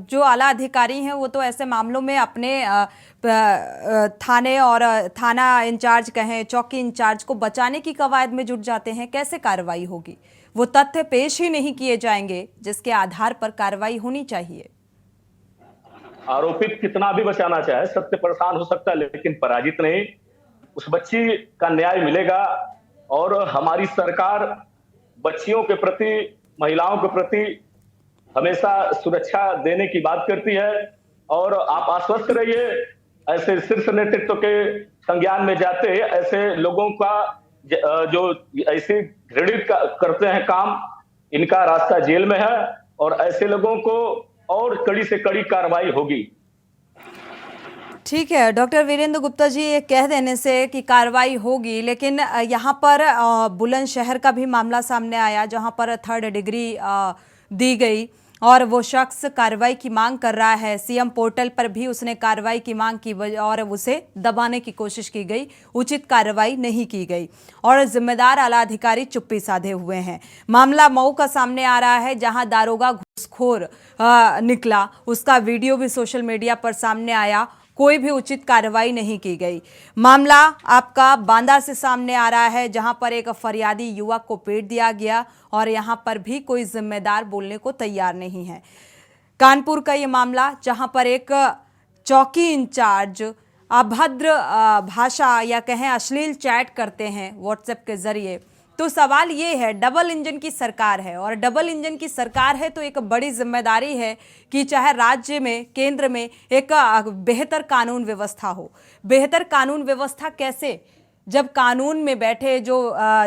S1: जो आला अधिकारी हैं वो तो ऐसे मामलों में अपने थाने और थाना इंचार्ज कहें, चौकी इंचार्ज को बचाने की कवायद में जुट जाते हैं, कैसे कार्रवाई होगी? वो तथ्य पेश ही नहीं किए जाएंगे जिसके आधार पर कार्रवाई होनी चाहिए।
S9: आरोपित कितना भी बचाना चाहे, सत्य परेशान हो सकता है लेकिन पराजित नहीं। उस बच्ची का न्याय मिलेगा। और हमारी सरकार बच्चियों के प्रति, महिलाओं के प्रति हमेशा सुरक्षा देने की बात करती है। और आप आश्वस्त रहिए, ऐसे शीर्ष नेतृत्व के संज्ञान में जाते ऐसे लोगों का जो ऐसे घृणित करते हैं काम, इनका रास्ता जेल में है और ऐसे लोगों को और कड़ी से कड़ी कार्रवाई होगी।
S1: ठीक है, डॉक्टर वीरेंद्र गुप्ता जी, ये कह देने से कि कार्रवाई होगी, लेकिन यहाँ पर बुलंदशहर का भी मामला सामने आया जहाँ पर 3rd डिग्री दी गई और वो शख्स कार्रवाई की मांग कर रहा है। सीएम पोर्टल पर भी उसने कार्रवाई की मांग की और उसे दबाने की कोशिश की गई, उचित कार्रवाई नहीं की गई और जिम्मेदार आला अधिकारी चुप्पी साधे हुए हैं। मामला मऊ का सामने आ रहा है जहां दारोगा घूसखोर निकला, उसका वीडियो भी सोशल मीडिया पर सामने आया, कोई भी उचित कार्रवाई नहीं की गई। मामला आपका बांदा से सामने आ रहा है जहां पर एक फरियादी युवक को पीट दिया गया और यहां पर भी कोई जिम्मेदार बोलने को तैयार नहीं है। कानपुर का ये मामला जहां पर एक चौकी इंचार्ज अभद्र भाषा या कहें अश्लील चैट करते हैं व्हाट्सएप के जरिए। तो सवाल ये है, डबल इंजन की सरकार है और डबल इंजन की सरकार है तो एक बड़ी जिम्मेदारी है कि चाहे राज्य में, केंद्र में एक बेहतर कानून व्यवस्था हो। बेहतर कानून व्यवस्था कैसे, जब कानून में बैठे जो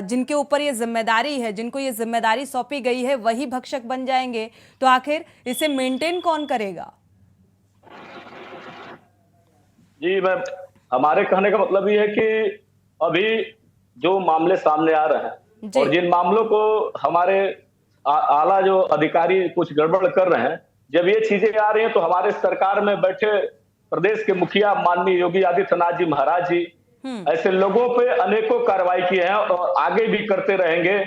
S1: जिनके ऊपर ये जिम्मेदारी है, जिनको ये जिम्मेदारी सौंपी गई है, वही भक्षक बन जाएंगे, तो आखिर इसे मेंटेन कौन करेगा?
S9: जी मैम, हमारे कहने का मतलब ये है कि अभी जो मामले सामने आ रहे हैं और जिन मामलों को हमारे आला जो अधिकारी कुछ गड़बड़ कर रहे हैं, जब ये चीजें आ रही हैं तो हमारे सरकार में बैठे प्रदेश के मुखिया माननीय योगी आदित्यनाथ जी महाराज जी ऐसे लोगों पे अनेकों कार्रवाई किए हैं और आगे भी करते रहेंगे।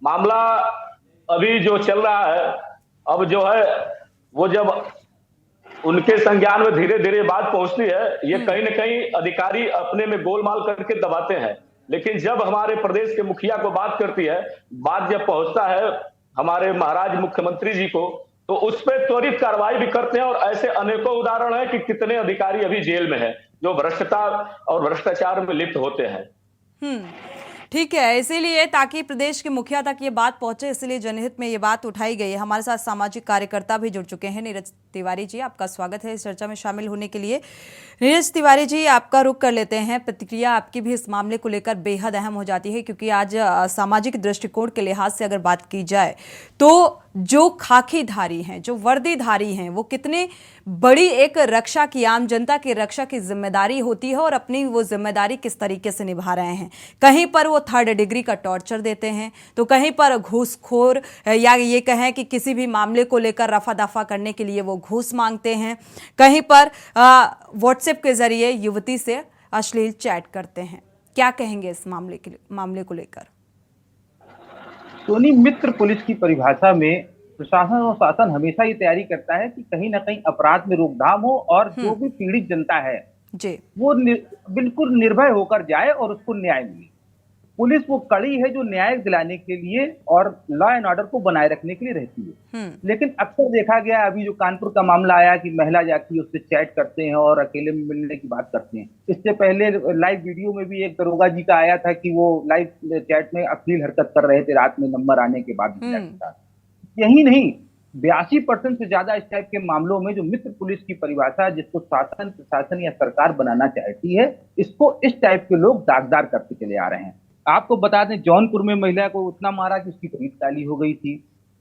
S9: मामला अभी जो चल रहा है, अब जो है वो जब उनके संज्ञान में धीरे धीरे बात पहुंचती है, ये कहीं ना कहीं अधिकारी अपने में गोलमाल करके दबाते हैं, लेकिन जब हमारे प्रदेश के मुखिया को बात करती है, बात जब पहुंचता है हमारे महाराज मुख्यमंत्री जी को, तो उस पर त्वरित कार्रवाई भी करते हैं। और ऐसे अनेकों उदाहरण है कि कितने अधिकारी अभी जेल में हैं जो भ्रष्टता और भ्रष्टाचार में लिप्त होते हैं।
S1: ठीक है, इसीलिए ताकि प्रदेश के मुखिया तक ये बात पहुंचे, इसलिए जनहित में ये बात उठाई गई है। हमारे साथ सामाजिक कार्यकर्ता भी जुड़ चुके हैं। नीरज तिवारी जी, आपका स्वागत है इस चर्चा में शामिल होने के लिए। नीरज तिवारी जी, आपका रुख कर लेते हैं। प्रतिक्रिया आपकी भी इस मामले को लेकर बेहद अहम हो जाती है, क्योंकि आज सामाजिक दृष्टिकोण के लिहाज से अगर बात की जाए तो जो खाकीधारी हैं, जो वर्दीधारी हैं, वो कितनी बड़ी एक रक्षा की, आम जनता की रक्षा की जिम्मेदारी होती है और अपनी वो जिम्मेदारी किस तरीके से निभा रहे हैं। कहीं पर वो 3rd डिग्री का टॉर्चर देते हैं, तो कहीं पर घूसखोर, या ये कहें कि किसी भी मामले को लेकर रफा दफा करने के लिए वो घूस मांगते हैं, कहीं पर व्हाट्सएप के जरिए युवती से अश्लील चैट करते हैं। क्या कहेंगे इस मामले को लेकर?
S10: सोनी, मित्र पुलिस की परिभाषा में प्रशासन और शासन हमेशा ये तैयारी करता है कि कहीं ना कहीं अपराध में रोकथाम हो और जो भी पीड़ित जनता है
S1: जी,
S10: वो बिल्कुल निर्भय होकर जाए और उसको न्याय मिले। पुलिस वो कड़ी है जो न्याय दिलाने के लिए और लॉ एंड ऑर्डर को बनाए रखने के लिए रहती है। लेकिन अक्सर देखा गया, अभी जो कानपुर का मामला आया कि महिला जाती है, उससे चैट करते हैं और अकेले में मिलने की बात करते हैं। इससे पहले लाइव वीडियो में भी एक दरोगा जी का आया था कि वो लाइव चैट में अश्लील हरकत कर रहे थे रात में नंबर आने के बाद। यही नहीं, 82% से ज्यादा इस टाइप के मामलों में जो मित्र पुलिस की परिभाषा, जिसको शासन, प्रशासन या सरकार बनाना चाहती है, इसको इस टाइप के लोग दागदार करते चले आ रहे हैं। आपको बता दें, जौनपुर में महिला को उतना मारा कि उसकी तबीयत काली हो गई थी।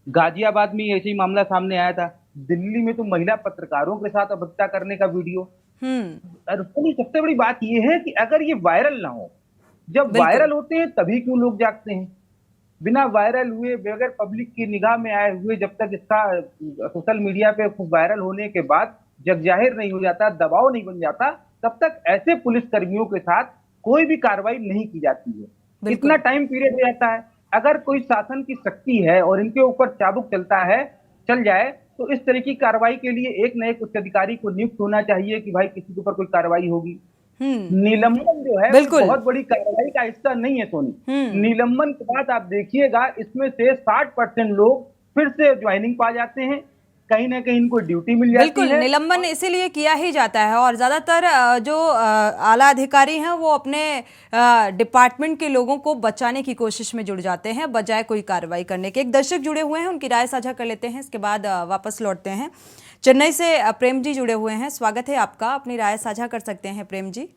S10: गाजियाबाद में ऐसे ही मामला सामने आया था। दिल्ली में तो महिला पत्रकारों के साथ अभद्रता करने का वीडियो। और सबसे बड़ी बात यह है कि अगर ये वायरल ना हो, जब वायरल होते हैं तभी क्यों लोग जागते हैं? बिना वायरल हुए, बगैर पब्लिक की निगाह में आए हुए, जब तक इसका सोशल मीडिया पे वायरल होने के बाद जग जाहिर नहीं हो जाता, दबाव नहीं बन जाता, तब तक ऐसे पुलिस कर्मियों के साथ कोई भी कार्रवाई नहीं की जाती है। इतना टाइम पीरियड रहता है। अगर कोई शासन की शक्ति है और इनके ऊपर चाबुक चल जाए, तो इस तरह की कार्रवाई के लिए एक न एक उच्च अधिकारी को नियुक्त होना चाहिए कि भाई किसी के ऊपर कोई कार्रवाई होगी। निलंबन जो है बहुत बड़ी कार्रवाई का हिस्सा नहीं है सोनी। निलंबन के बाद आप देखिएगा, इसमें से 60% लोग फिर से ज्वाइनिंग पा जाते हैं, कहीं ना कहीं इनको ड्यूटी मिल जाती है।
S1: बिल्कुल, निलंबन इसीलिए किया ही जाता है और ज्यादातर जो आला अधिकारी हैं वो अपने डिपार्टमेंट के लोगों को बचाने की कोशिश में जुड़ जाते हैं बजाय कोई कार्रवाई करने के। एक दर्शक जुड़े हुए हैं, उनकी राय साझा कर लेते हैं, इसके बाद वापस लौटते हैं। चेन्नई से प्रेम जी जुड़े हुए हैं, स्वागत है आपका, अपनी राय साझा कर सकते हैं प्रेम जी।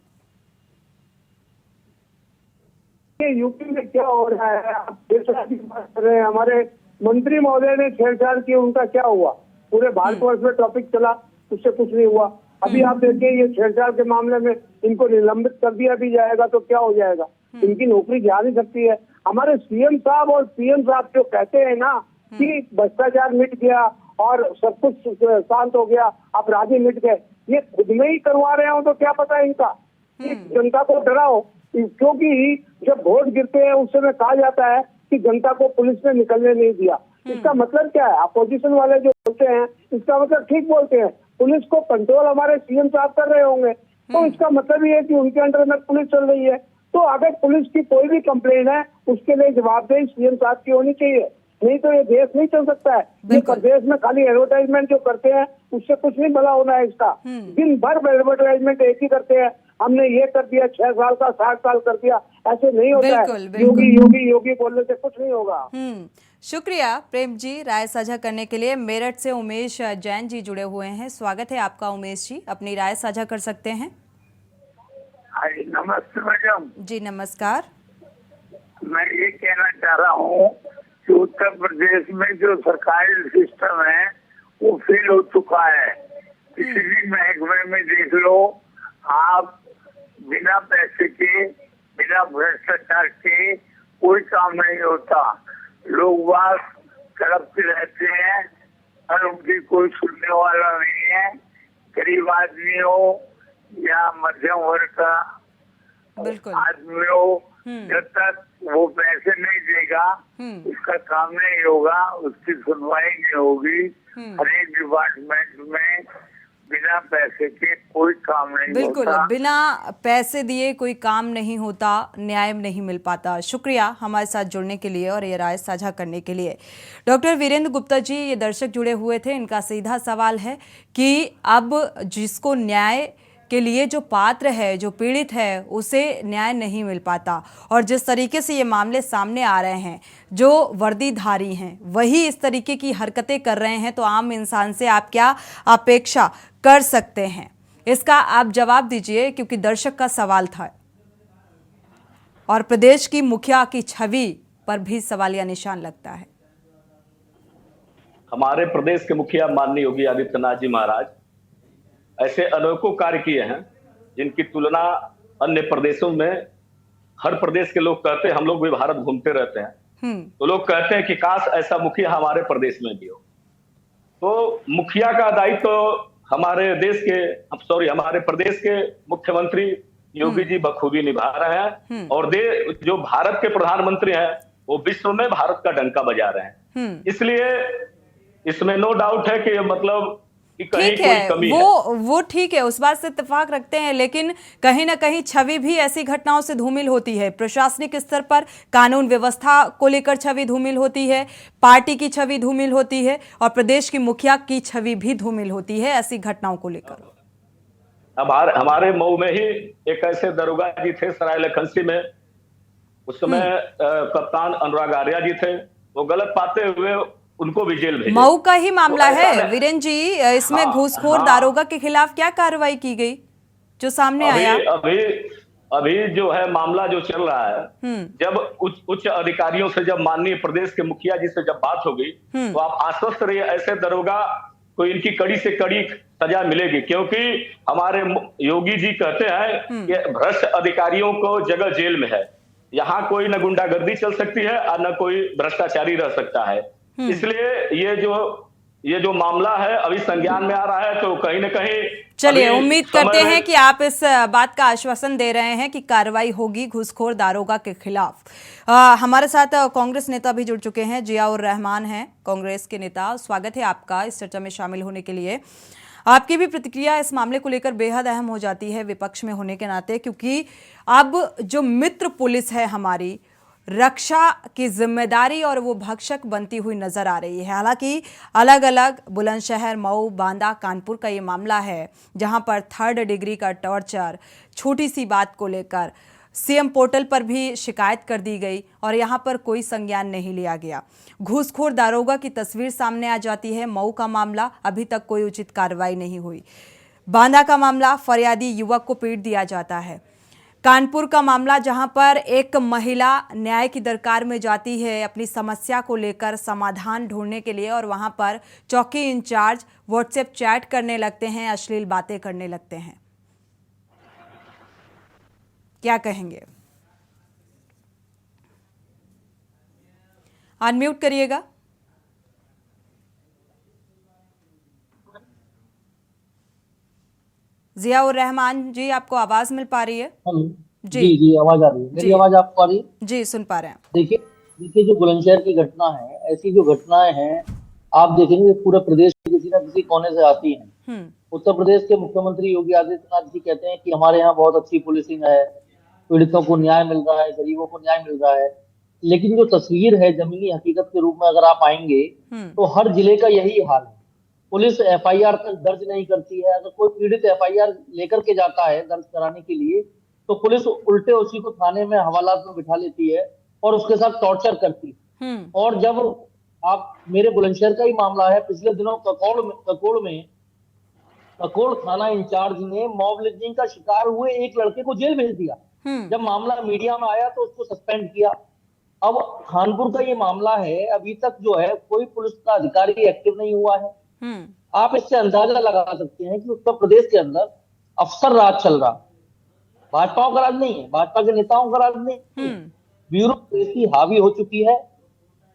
S11: यूपी में क्या हो रहा है, आप छेड़छाड़ की बात कर रहे हैं। हमारे मंत्री महोदय ने छेड़छाड़ की, उनका क्या हुआ? पूरे भारतवर्ष में टॉपिक चला, उससे कुछ नहीं हुआ। अभी आप देखिए, ये छेड़छाड़ के मामले में इनको निलंबित कर दिया भी जाएगा तो क्या हो जाएगा? इनकी नौकरी जा नहीं सकती है। हमारे सीएम साहब और पीएम साहब जो कहते हैं ना कि भ्रष्टाचार मिट गया और सब कुछ शांत हो गया, अपराधी मिट गए, ये खुद में ही करवा रहे हो तो क्या पता इनका? जनता को डराओ, क्योंकि जब वोट गिरते हैं उस समय कहा जाता है कि जनता को पुलिस ने निकलने नहीं दिया। इसका मतलब क्या है? अपोजिशन वाले जो बोलते हैं, इसका मतलब ठीक बोलते हैं, पुलिस को कंट्रोल हमारे सीएम साहब कर रहे होंगे, तो इसका मतलब ये है कि उनके अंडर में पुलिस चल रही है। तो अगर पुलिस की कोई भी कंप्लेन है, उसके लिए जवाबदेही सीएम साहब की होनी चाहिए, नहीं तो ये देश नहीं चल सकता है। ये प्रदेश में खाली एडवर्टाइजमेंट जो करते हैं उससे कुछ नहीं भला होना है इसका। दिन भर एडवर्टाइजमेंट एक ही करते हैं, हमने ये कर दिया, 6 साल का 60 साल कर दिया, ऐसे नहीं होता है। योगी योगी योगी बोलने से कुछ नहीं होगा।
S1: शुक्रिया प्रेम जी राय साझा करने के लिए। मेरठ से उमेश जैन जी जुड़े हुए हैं, स्वागत है आपका उमेश जी, अपनी राय साझा कर सकते हैं।
S11: नमस्ते मैडम
S1: जी नमस्कार।
S11: मैं ये कहना चाह रहा हूँ कि उत्तर प्रदेश में जो सरकारी सिस्टम है वो फेल हो चुका है। किसी भी महकमे में देख लो आप, बिना पैसे के, बिना भ्रष्टाचार के कोई काम नहीं होता। लोग बात तड़पते रहते हैं और उनकी कोई सुनने वाला नहीं है। गरीब आदमी हो या मध्यम वर्ग का आदमी हो, जब तक वो पैसे नहीं देगा उसका काम नहीं होगा, उसकी सुनवाई नहीं होगी। हर एक डिपार्टमेंट में बिना पैसे के कोई काम नहीं होता।
S1: बिल्कुल, बिना पैसे दिए कोई काम नहीं होता, न्याय नहीं मिल पाता। शुक्रिया हमारे साथ जुड़ने के लिए और ये राय साझा करने के लिए। डॉक्टर वीरेंद्र गुप्ता जी, ये दर्शक जुड़े हुए थे, इनका सीधा सवाल है कि अब जिसको न्याय के लिए जो पात्र है, जो पीड़ित है, उसे न्याय नहीं मिल पाता और जिस तरीके से ये मामले सामने आ रहे हैं, जो वर्दीधारी हैं वही इस तरीके की हरकतें कर रहे हैं, तो आम इंसान से आप क्या अपेक्षा कर सकते हैं? इसका आप जवाब दीजिए, क्योंकि दर्शक का सवाल था और प्रदेश की मुखिया की छवि पर भी सवालिया निशान लगता है।
S9: हमारे प्रदेश के मुखिया माननीय योगी आदित्यनाथ जी महाराज ऐसे अनेकों कार्य किए हैं जिनकी तुलना अन्य प्रदेशों में, हर प्रदेश के लोग कहते हैं, हम लोग भी भारत घूमते रहते हैं, तो लोग कहते हैं कि काश ऐसा मुखिया हमारे प्रदेश में भी हो। तो मुखिया का दायित्व तो हमारे प्रदेश के मुख्यमंत्री योगी जी बखूबी निभा रहे हैं, और जो भारत के प्रधानमंत्री हैं वो विश्व में भारत का डंका बजा रहे हैं। इसलिए इसमें नो डाउट है कि मतलब कि कहीं कोई कमी है।
S1: वो ठीक है, उस बात से इत्तेफाक रखते हैं, लेकिन कहीं ना कहीं छवि भी ऐसी घटनाओं से धूमिल होती है। प्रशासनिक स्तर पर कानून व्यवस्था को लेकर छवि धूमिल होती है, पार्टी की छवि धूमिल होती है, और प्रदेश की मुखिया की छवि भी धूमिल होती है ऐसी घटनाओं को लेकर।
S9: अब हमारे मऊ में ही एक ऐसे दरोगा जी थे सराय लखनसी में, उस समय कप्तान अनुराग आर्या जी थे, वो गलत पाते हुए उनको भी जेल भेजे।
S1: मऊ का ही मामला है वीरेन जी, इसमें घूसखोर दारोगा के खिलाफ क्या कार्रवाई की गई जो सामने आया?
S9: अभी जो है मामला जो चल रहा है, जब उच्च अधिकारियों से, जब माननीय प्रदेश के मुखिया जी से जब बात होगी, तो आप आश्वस्त रहिए ऐसे दरोगा को इनकी कड़ी से कड़ी सजा मिलेगी, क्योंकि हमारे योगी जी कहते हैं कि भ्रष्ट अधिकारियों को जगह जेल में है। यहाँ कोई न गुंडागर्दी चल सकती है और न कोई भ्रष्टाचारी रह सकता है। इसलिए ये जो मामला है अभी संज्ञान में आ रहा है, तो कहीं न कहीं
S1: चलिए उम्मीद करते हैं कि आप इस बात का आश्वासन दे रहे हैं कि कार्रवाई होगी घूसखोर दारोगा के खिलाफ। हमारे साथ कांग्रेस नेता भी जुड़ चुके हैं, जियाउर रहमान हैं कांग्रेस के नेता। स्वागत है आपका इस चर्चा में शामिल होने के लिए। आपकी भी प्रतिक्रिया इस मामले को लेकर बेहद अहम हो जाती है विपक्ष में होने के नाते, क्योंकि अब जो मित्र पुलिस है हमारी, रक्षा की जिम्मेदारी और वो भक्षक बनती हुई नजर आ रही है। हालांकि अलग अलग बुलंदशहर, मऊ, बांदा, कानपुर का ये मामला है जहां पर 3rd डिग्री का टॉर्चर, छोटी सी बात को लेकर सीएम पोर्टल पर भी शिकायत कर दी गई और यहां पर कोई संज्ञान नहीं लिया गया। घूसखोर दारोगा की तस्वीर सामने आ जाती है। मऊ का मामला, अभी तक कोई उचित कार्रवाई नहीं हुई। बांदा का मामला, फरियादी युवक को पीट दिया जाता है। कानपुर का मामला, जहां पर एक महिला न्याय की दरकार में जाती है अपनी समस्या को लेकर समाधान ढूंढने के लिए, और वहां पर चौकी इंचार्ज व्हाट्सएप चैट करने लगते हैं, अश्लील बातें करने लगते हैं। क्या कहेंगे? अनम्यूट करिएगा। जियाउर रहमान जी, आपको आवाज मिल पा रही है?
S12: जी आवाज आ रही है। मेरी आवाज आपको आ रही है?
S1: जी सुन पा रहे हैं।
S12: देखिए जो बुलंदशहर की घटना है, ऐसी जो घटनाएं हैं आप देखेंगे पूरे प्रदेश के किसी न किसी कोने से आती हैं। उत्तर प्रदेश के मुख्यमंत्री योगी आदित्यनाथ जी कहते हैं कि हमारे यहाँ बहुत अच्छी पुलिसिंग है, पीड़ितों को न्याय मिल रहा है, गरीबों को न्याय मिल रहा है। लेकिन जो तस्वीर है जमीनी हकीकत के रूप में अगर आप आएंगे तो हर जिले का यही हाल है। पुलिस एफआईआर तक दर्ज नहीं करती है। अगर कोई पीड़ित एफआईआर लेकर के जाता है दर्ज कराने के लिए, तो पुलिस उल्टे उसी को थाने में हवालात में बिठा लेती है और उसके साथ टॉर्चर करती है। और जब आप, मेरे बुलंदशहर का ही मामला है, पिछले दिनों ककोड़ थाना इंचार्ज ने मॉब लिंचिंग का शिकार हुए एक लड़के को जेल भेज दिया। जब मामला मीडिया में आया तो उसको सस्पेंड किया। अब खानपुर का ये मामला है, अभी तक जो है कोई पुलिस का अधिकारी एक्टिव नहीं हुआ है। आप इससे अंदाजा लगा सकते हैं कि उत्तर प्रदेश के अंदर अफसर राज चल रहा, भाजपा का राज नहीं है, भाजपा के नेताओं का राज नहीं। ब्यूरोक्रेसी हावी हो चुकी है।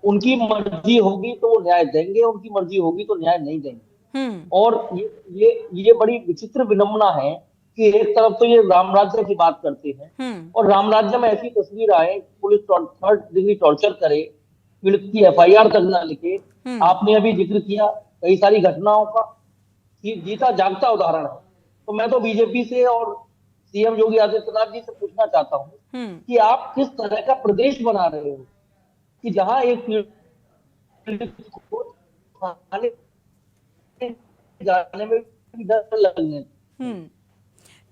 S12: उनकी मर्जी होगी तो वो न्याय देंगे, उनकी मर्जी होगी तो न्याय नहीं देंगे। और ये बड़ी विचित्र विडंबना है कि एक तरफ तो ये राम राज्य की बात करते हैं और राम राज्य में ऐसी तस्वीर आए, पुलिस 3rd डिग्री टॉर्चर करे, पीड़ित की एफआईआर तक न लिखे। आपने अभी जिक्र किया कई सारी घटनाओं का, जीता जागता उदाहरण है। तो मैं तो बीजेपी से और सीएम योगी आदित्यनाथ जी से पूछना चाहता हूँ कि आप किस तरह का प्रदेश बना रहे हो कि जहां एक पीड़ित को जाने में डर लगने।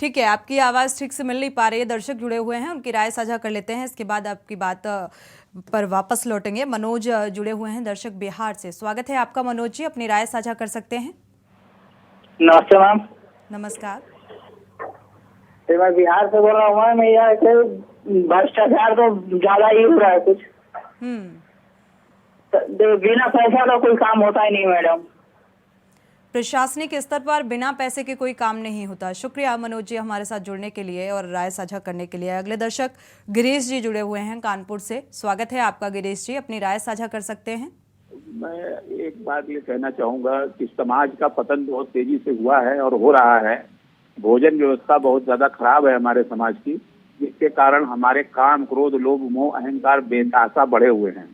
S1: ठीक है, आपकी आवाज ठीक से मिल नहीं पा रही है। दर्शक जुड़े हुए हैं, उनकी राय साझा कर लेते हैं, इसके बाद आपकी बात पर वापस लौटेंगे। मनोज जुड़े हुए हैं दर्शक बिहार से। स्वागत है आपका मनोज जी, अपनी राय साझा कर सकते हैं।
S13: नमस्ते मैम।
S1: नमस्कार।
S13: मैं बिहार से बोल रहा हूँ। मैं यहाँ भ्रष्टाचार तो ज्यादा ही हो रहा है कुछ। बिना पैसा का कोई काम होता ही नहीं मैडम।
S1: प्रशासनिक स्तर पर बिना पैसे के कोई काम नहीं होता। शुक्रिया मनोज जी हमारे साथ जुड़ने के लिए और राय साझा करने के लिए। अगले दर्शक गिरीश जी जुड़े हुए हैं कानपुर से। स्वागत है आपका गिरीश जी, अपनी राय साझा कर सकते हैं।
S14: मैं एक बात ये कहना चाहूंगा कि समाज का पतन बहुत तेजी से हुआ है और हो रहा है। भोजन व्यवस्था बहुत ज्यादा खराब है हमारे समाज की, जिसके कारण हमारे काम, क्रोध, लोभ, मोह, अहंकार बेतहाशा बढ़े हुए हैं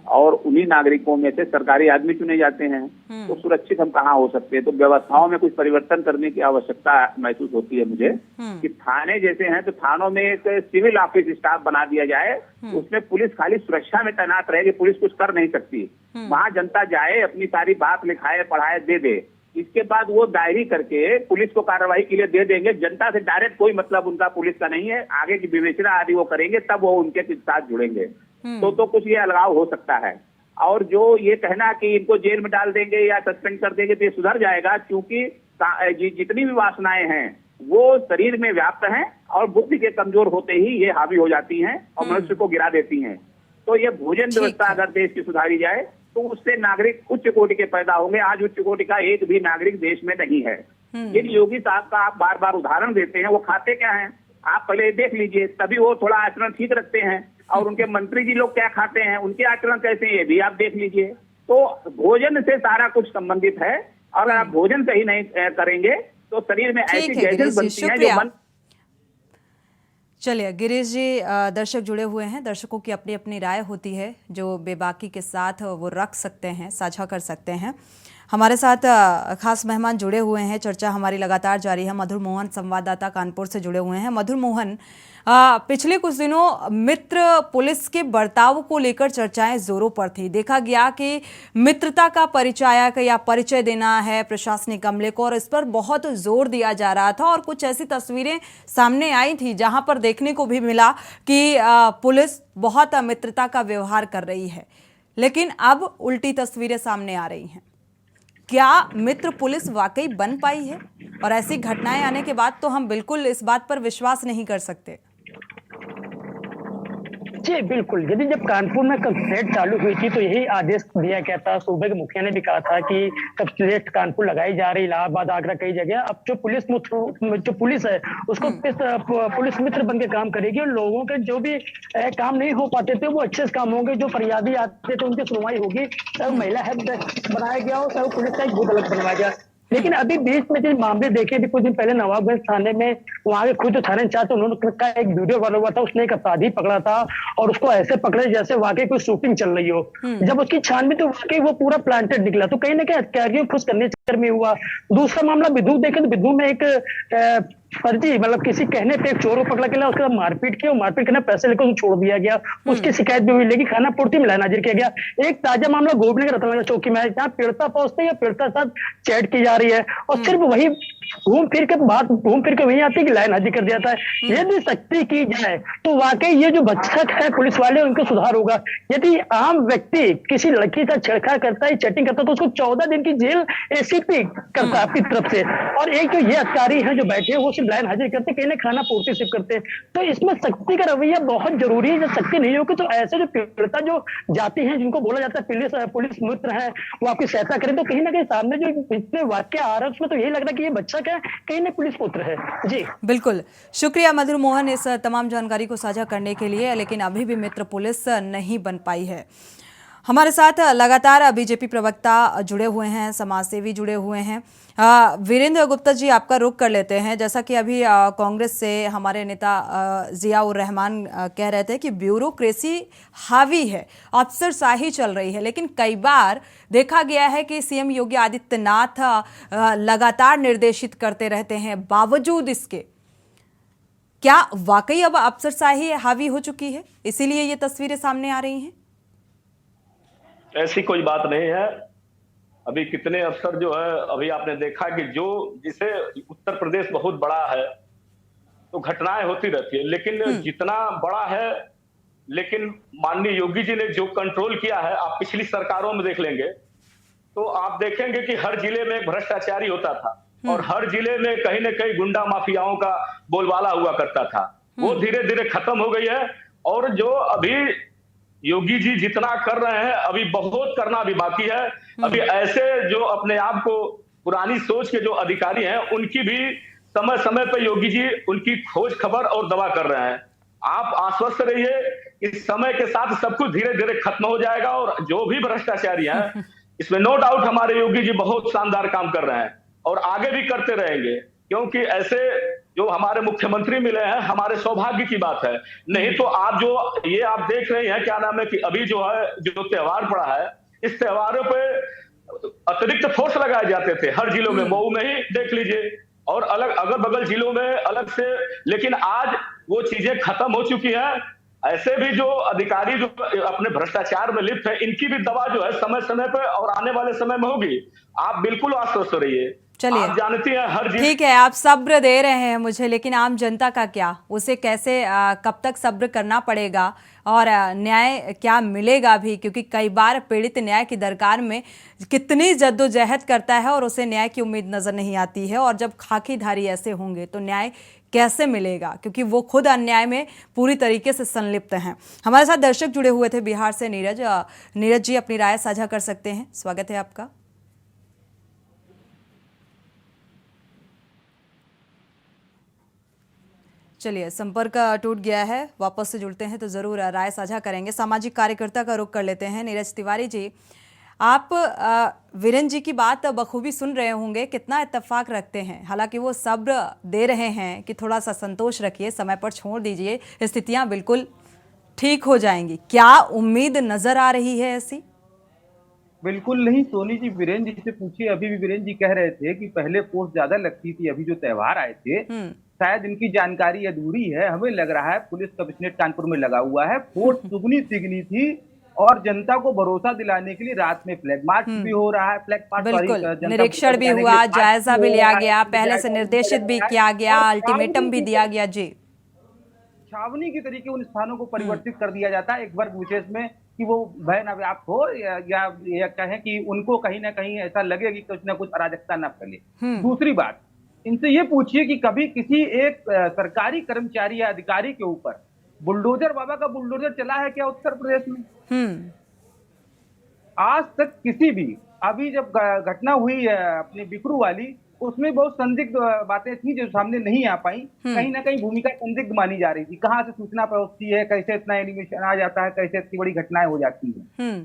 S14: और उन्हीं नागरिकों में से सरकारी आदमी चुने जाते हैं। तो सुरक्षित हम कहाँ हो सकते हैं? तो व्यवस्थाओं में कुछ परिवर्तन करने की आवश्यकता महसूस होती है मुझे कि थाने जैसे हैं तो थानों में एक सिविल ऑफिस स्टाफ बना दिया जाए, उसमें पुलिस खाली सुरक्षा में तैनात रहे कि पुलिस कुछ कर नहीं सकती। वहाँ जनता जाए, अपनी सारी बात लिखाए, पढ़ाए, दे दे, इसके बाद वो डायरी करके पुलिस को कार्रवाई के लिए दे देंगे। जनता से डायरेक्ट कोई मतलब उनका पुलिस का नहीं है, आगे की विवेचना आदि वो करेंगे, तब वो उनके साथ जुड़ेंगे। तो कुछ ये अलगाव हो सकता है। और जो ये कहना कि इनको जेल में डाल देंगे या सस्पेंड कर देंगे तो ये सुधर जाएगा, क्योंकि जितनी भी वासनाएं हैं वो शरीर में व्याप्त हैं और बुद्धि के कमजोर होते ही ये हावी हो जाती हैं और मनुष्य को गिरा देती हैं। तो ये भोजन व्यवस्था अगर देश की सुधारी जाए तो उससे नागरिक उच्च कोटि के पैदा होंगे। आज उच्च कोटि का एक भी नागरिक देश में नहीं है। जिन योगी साहब का आप बार बार उदाहरण देते हैं वो खाते क्या हैं, आप पहले देख लीजिए, तभी वो थोड़ा आचरण ठीक रखते हैं। और उनके मंत्री जी लोग क्या खाते हैं, उनके आचरण कैसे हैं, ये भी आप देख लीजिए। तो भोजन से सारा कुछ संबंधित है और अगर आप भोजन सही नहीं करेंगे तो शरीर में ऐसी गैसें बनती हैं जो मन।
S1: चलिए गिरीश जी, दर्शक जुड़े हुए हैं, दर्शकों की अपनी अपनी राय होती है जो बेबाकी के साथ वो रख सकते हैं, साझा कर सकते हैं। हमारे साथ खास मेहमान जुड़े हुए हैं, चर्चा हमारी लगातार जारी है। मधुर मोहन संवाददाता कानपुर से जुड़े हुए हैं। मधुर मोहन, पिछले कुछ दिनों मित्र पुलिस के बर्ताव को लेकर चर्चाएं जोरों पर थी। देखा गया कि मित्रता का परिचय देना है प्रशासनिक अमले को और इस पर बहुत जोर दिया जा रहा था और कुछ ऐसी तस्वीरें सामने आई थी जहां पर देखने को भी मिला कि पुलिस बहुत मित्रता का व्यवहार कर रही है, लेकिन अब उल्टी तस्वीरें सामने आ रही हैं। क्या मित्र पुलिस वाकई बन पाई है? और ऐसी घटनाएं आने के बाद तो हम बिल्कुल इस बात पर विश्वास नहीं कर सकते।
S8: जी बिल्कुल, यदि जब कानपुर में कलेक्ट्रेट चालू हुई थी तो यही आदेश दिया गया था। सूबे के मुखिया ने भी कहा था कि कलेक्ट्रेट कानपुर लगाई जा रही, इलाहाबाद, आगरा, कई जगह। अब जो पुलिस है उसको पुलिस मित्र बन के काम करेगी और लोगों के जो भी काम नहीं हो पाते थे वो अच्छे से काम होंगे। जो फरियादी आते थे उनकी सुनवाई होगी। चाहे महिला हेल्प डेस्क बनाया गया हो, चाहे पुलिस का एक बूथ अलग बनवाया गया। लेकिन अभी बीच में जो मामले देखे थे कुछ दिन पहले नवाबगंज थाने में, वहां के खुद जो थाने इंचार्ज उन्होंने का एक वीडियो वायरल हुआ था, उसने एक अपराधी पकड़ा था और उसको ऐसे पकड़े जैसे वाकई कोई शूटिंग चल रही हो। जब उसकी छानबीन तो वाकई वो पूरा प्लांटेड निकला, तो कहीं ना कहीं अधिकारियों खुश करने चक्कर में हुआ। दूसरा मामला बिदू देखे तो बिदू में एक फर्जी मतलब किसी कहने पे एक चोर को पकड़ा गया, उसके बाद मारपीट की और मारपीट करने पैसे लेकर उसको छोड़ दिया गया। उसकी शिकायत भी हुई, लेकिन खाना पूर्ति में लाइन हाजिर किया गया। एक ताजा मामला गोबने के रतनगढ़ चौकी में है, जहाँ पीड़िता पहुंचते या पीड़िता के साथ चैट की जा रही है और सिर्फ वही घूम फिर के वही आती है कि लाइन हाजिर कर दिया था। यदि सख्ती की जाए तो वाकई ये जो बच्चा है पुलिस वाले उनको सुधार होगा। यदि आम व्यक्ति किसी लड़की का छेड़छाड़ करता है, चैटिंग करता है, तो उसको 14 दिन की जेल एसीपी करता है आपकी तरफ से। और एक जो ये अधिकारी है जो बैठे हैं वो सिर्फ लाइन हाजिर करते, कहीं खाना पूर्ति सिर्फ करते हैं। तो इसमें सख्ती का रवैया बहुत जरूरी है। जब सख्ती नहीं होगी तो ऐसे जो पीड़िता जो जाती हैं, जिनको बोला जाता है पुलिस मित्र है, वो आपकी सहायता करें, तो कहीं ना कहीं सामने जो इतने वाक्य आ रहा है उसमें तो यही लग रहा है कि ये बच्चा कहीं ना पुलिस पुत्र है। जी
S1: बिल्कुल, शुक्रिया मधुर मोहन इस तमाम जानकारी को साझा करने के लिए। लेकिन अभी भी मित्र पुलिस नहीं बन पाई है। हमारे साथ लगातार बीजेपी प्रवक्ता जुड़े हुए हैं, समाजसेवी जुड़े हुए हैं। वीरेंद्र गुप्ता जी, आपका रुख कर लेते हैं। जैसा कि अभी कांग्रेस से हमारे नेता जियाउर रहमान कह रहे थे कि ब्यूरोक्रेसी हावी है, अफसरशाही चल रही है, लेकिन कई बार देखा गया है कि सीएम योगी आदित्यनाथ लगातार निर्देशित करते रहते हैं। बावजूद इसके क्या वाकई अब अफसरशाही हावी हो चुकी है, इसीलिए ये तस्वीरें सामने आ रही हैं?
S9: ऐसी कोई बात नहीं है। अभी कितने अफसर जो है, अभी आपने देखा कि जिसे उत्तर प्रदेश बहुत बड़ा है तो घटनाएं होती रहती है, लेकिन जितना बड़ा है, लेकिन माननीय योगी जी ने जो कंट्रोल किया है, आप पिछली सरकारों में देख लेंगे तो आप देखेंगे कि हर जिले में एक भ्रष्टाचारी होता था और हर जिले में कहीं न कहीं गुंडा माफियाओं का बोलबाला हुआ करता था। वो धीरे धीरे खत्म हो गई है। और जो अभी योगी जी जितना कर रहे हैं अभी बहुत करना भी बाकी है। अभी ऐसे जो अपने आप को पुरानी सोच के जो अधिकारी हैं उनकी भी समय समय पर योगी जी उनकी खोज खबर और दवा कर रहे हैं। आप आश्वस्त रहिए, इस समय के साथ सब कुछ धीरे धीरे खत्म हो जाएगा और जो भी भ्रष्टाचारी हैं इसमें नो डाउट हमारे योगी जी बहुत शानदार काम कर रहे हैं और आगे भी करते रहेंगे, क्योंकि ऐसे जो हमारे मुख्यमंत्री मिले हैं हमारे सौभाग्य की बात है। नहीं तो आप जो ये आप देख रहे हैं क्या नाम है कि अभी जो है जो त्योहार पड़ा है, इस त्योहारों पे अतिरिक्त फोर्स लगाए जाते थे हर जिलों में, मऊ में ही देख लीजिए और अलग अगल बगल जिलों में अलग से, लेकिन आज वो चीजें खत्म हो चुकी हैं। ऐसे भी जो अधिकारी जो अपने भ्रष्टाचार में लिप्त है इनकी भी दवा जो है समय समय पर और आने वाले समय में होगी। आप बिल्कुल आश्वस्त रहिए।
S1: चलिए,
S9: आप जानती हैं हर
S1: ठीक है, आप सब्र दे रहे हैं मुझे, लेकिन आम जनता का क्या, उसे कैसे कब तक सब्र करना पड़ेगा और न्याय क्या मिलेगा भी, क्योंकि कई बार पीड़ित न्याय की दरकार में कितनी जद्दोजहद करता है और उसे न्याय की उम्मीद नजर नहीं आती है। और जब खाकीधारी ऐसे होंगे तो न्याय कैसे मिलेगा, क्योंकि वो खुद अन्याय में पूरी तरीके से संलिप्त हैं। हमारे साथ दर्शक जुड़े हुए थे बिहार से नीरज। नीरज जी अपनी राय साझा कर सकते हैं, स्वागत है आपका। चलिए, संपर्क टूट गया है, वापस से जुड़ते हैं तो जरूर राय साझा करेंगे। सामाजिक कार्यकर्ता का रुख कर लेते हैं। नीरज तिवारी जी, आप वीरेंद्र जी की बात बखूबी सुन रहे होंगे, कितना इत्तेफाक रखते हैं। हालांकि वो सब्र दे रहे हैं कि थोड़ा सा संतोष रखिए, समय पर छोड़ दीजिए, स्थितियां बिल्कुल ठीक हो जाएंगी। क्या उम्मीद नजर आ रही है ऐसी?
S10: बिल्कुल नहीं सोनी जी, वीरेंद्र जी से पूछिए। अभी भी वीरेंद्र जी कह रहे थे कि पहले पोस्ट ज्यादा लगती थी, अभी जो त्योहार आए थे शायद इनकी जानकारी अधूरी है। हमें लग रहा है पुलिस कमिश्नरेट कानपुर में लगा हुआ है, फोर्स दुगनी तिगनी थी और जनता को भरोसा दिलाने के लिए रात में फ्लैग मार्च भी हो रहा है, फ्लैग मार्च,
S1: बिल्कुल निरीक्षण भी हुआ, जायजा भी लिया गया, पहले से निर्देशित भी किया गया, अल्टीमेटम भी दिया गया। जी,
S10: छावनी के तरीके उन स्थानों को परिवर्तित कर दिया जाता है एक वर्ग विशेष में कि वो भय न व्याप्त हो या कहें कि उनको कहीं ना कहीं ऐसा लगे कि कुछ ना कुछ अराजकता न फैले। दूसरी बात, इनसे ये पूछिए कि कभी किसी एक सरकारी कर्मचारी या अधिकारी के ऊपर बुलडोजर, बाबा का बुलडोजर चला है क्या उत्तर प्रदेश में? आज तक किसी भी, अभी जब घटना हुई अपनी बिकरू वाली, उसमें बहुत संदिग्ध बातें थी जो सामने नहीं आ पाई। कहीं ना कहीं भूमिका संदिग्ध मानी जा रही थी, कहाँ से सूचना पहुंचती है, कैसे इतना एनिमेशन आ जाता है, कैसे इतनी बड़ी घटनाएं हो जाती है।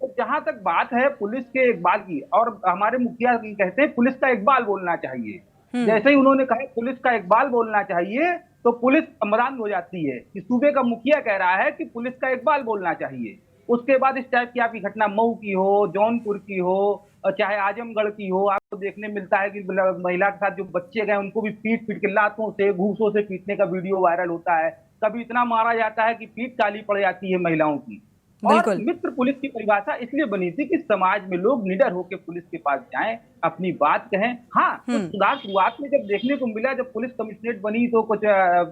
S10: तो जहां तक बात है पुलिस के इकबाल की, और हमारे मुखिया कहते हैं पुलिस का इकबाल बोलना चाहिए। जैसे ही उन्होंने कहा पुलिस का इकबाल बोलना चाहिए तो पुलिस अमरान हो जाती है कि सूबे का मुखिया कह रहा है कि पुलिस का इकबाल बोलना चाहिए। उसके बाद इस टाइप की आपकी घटना मऊ की हो, जौनपुर की हो, चाहे आजमगढ़ की हो, आपको देखने मिलता है कि महिला के साथ जो बच्चे गए उनको भी पीट पीट के लातों से, घूसों से पीटने का वीडियो वायरल होता है। कभी इतना मारा जाता है कि पीठ काली पड़ जाती है महिलाओं की। और मित्र पुलिस की परिभाषा इसलिए बनी थी कि समाज में लोग निडर होकर पुलिस के पास जाएं, अपनी बात कहें। हाँ, तो सुधार शुरुआत में जब देखने को मिला, जब पुलिस कमिश्नरेट बनी तो कुछ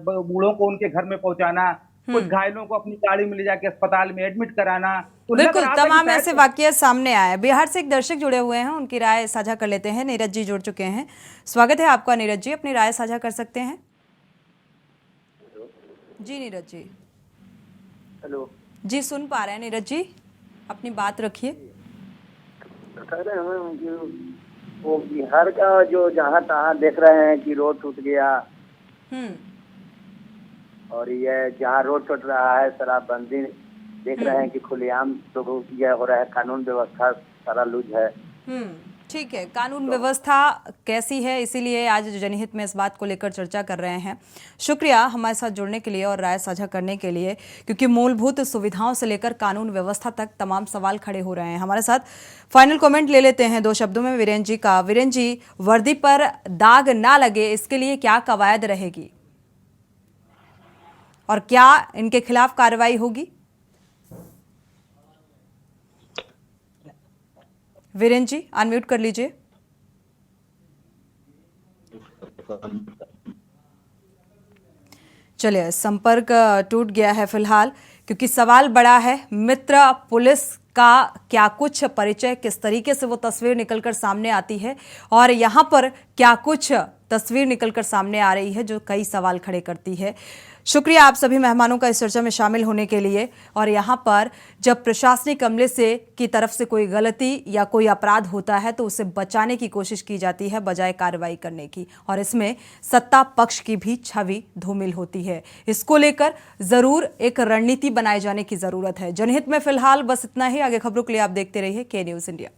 S10: बूढ़ों को उनके घर में पहुंचाना, कुछ घायलों को अपनी गाड़ी में ले जाके अस्पताल में एडमिट कराना, तो
S1: बिल्कुल तमाम ऐसे वाकये सामने आए। बिहार से एक दर्शक जुड़े हुए हैं, उनकी राय साझा कर लेते हैं। नीरज जी जुड़ चुके हैं, स्वागत है आपका। नीरज जी अपनी राय साझा कर सकते हैं। जी नीरज जी।
S15: हेलो
S1: जी, सुन पा रहे हैं नीरज जी, अपनी बात रखिए।
S15: वो बिहार का जो जहाँ तहाँ देख रहे हैं कि रोड टूट गया, और ये जहाँ रोड टूट रहा है शराबबंदी देख रहे हैं कि खुलेआम तो यह हो रहा है, कानून व्यवस्था सारा लूज है।
S1: ठीक है, कानून व्यवस्था कैसी है, इसीलिए आज जनहित में इस बात को लेकर चर्चा कर रहे हैं। शुक्रिया हमारे साथ जुड़ने के लिए और राय साझा करने के लिए, क्योंकि मूलभूत सुविधाओं से लेकर कानून व्यवस्था तक तमाम सवाल खड़े हो रहे हैं। हमारे साथ फाइनल कमेंट ले लेते हैं 2 शब्दों में वीरेंद्र जी का। वीरेंद्र जी, वर्दी पर दाग ना लगे इसके लिए क्या कवायद रहेगी और क्या इनके खिलाफ कार्रवाई होगी? वीरेंद्र जी अनम्यूट कर लीजिए। चलिए, संपर्क टूट गया है फिलहाल, क्योंकि सवाल बड़ा है। मित्र पुलिस का क्या कुछ परिचय, किस तरीके से वो तस्वीर निकलकर सामने आती है और यहाँ पर क्या कुछ तस्वीर निकलकर सामने आ रही है जो कई सवाल खड़े करती है। शुक्रिया आप सभी मेहमानों का इस चर्चा में शामिल होने के लिए। और यहाँ पर जब प्रशासनिक अमले से की तरफ से कोई गलती या कोई अपराध होता है तो उसे बचाने की कोशिश की जाती है बजाय कार्रवाई करने की, और इसमें सत्ता पक्ष की भी छवि धूमिल होती है। इसको लेकर जरूर एक रणनीति बनाए जाने की जरूरत है। जनहित में फिलहाल बस इतना ही। आगे खबरों के लिए आप देखते रहिए के न्यूज़ इंडिया।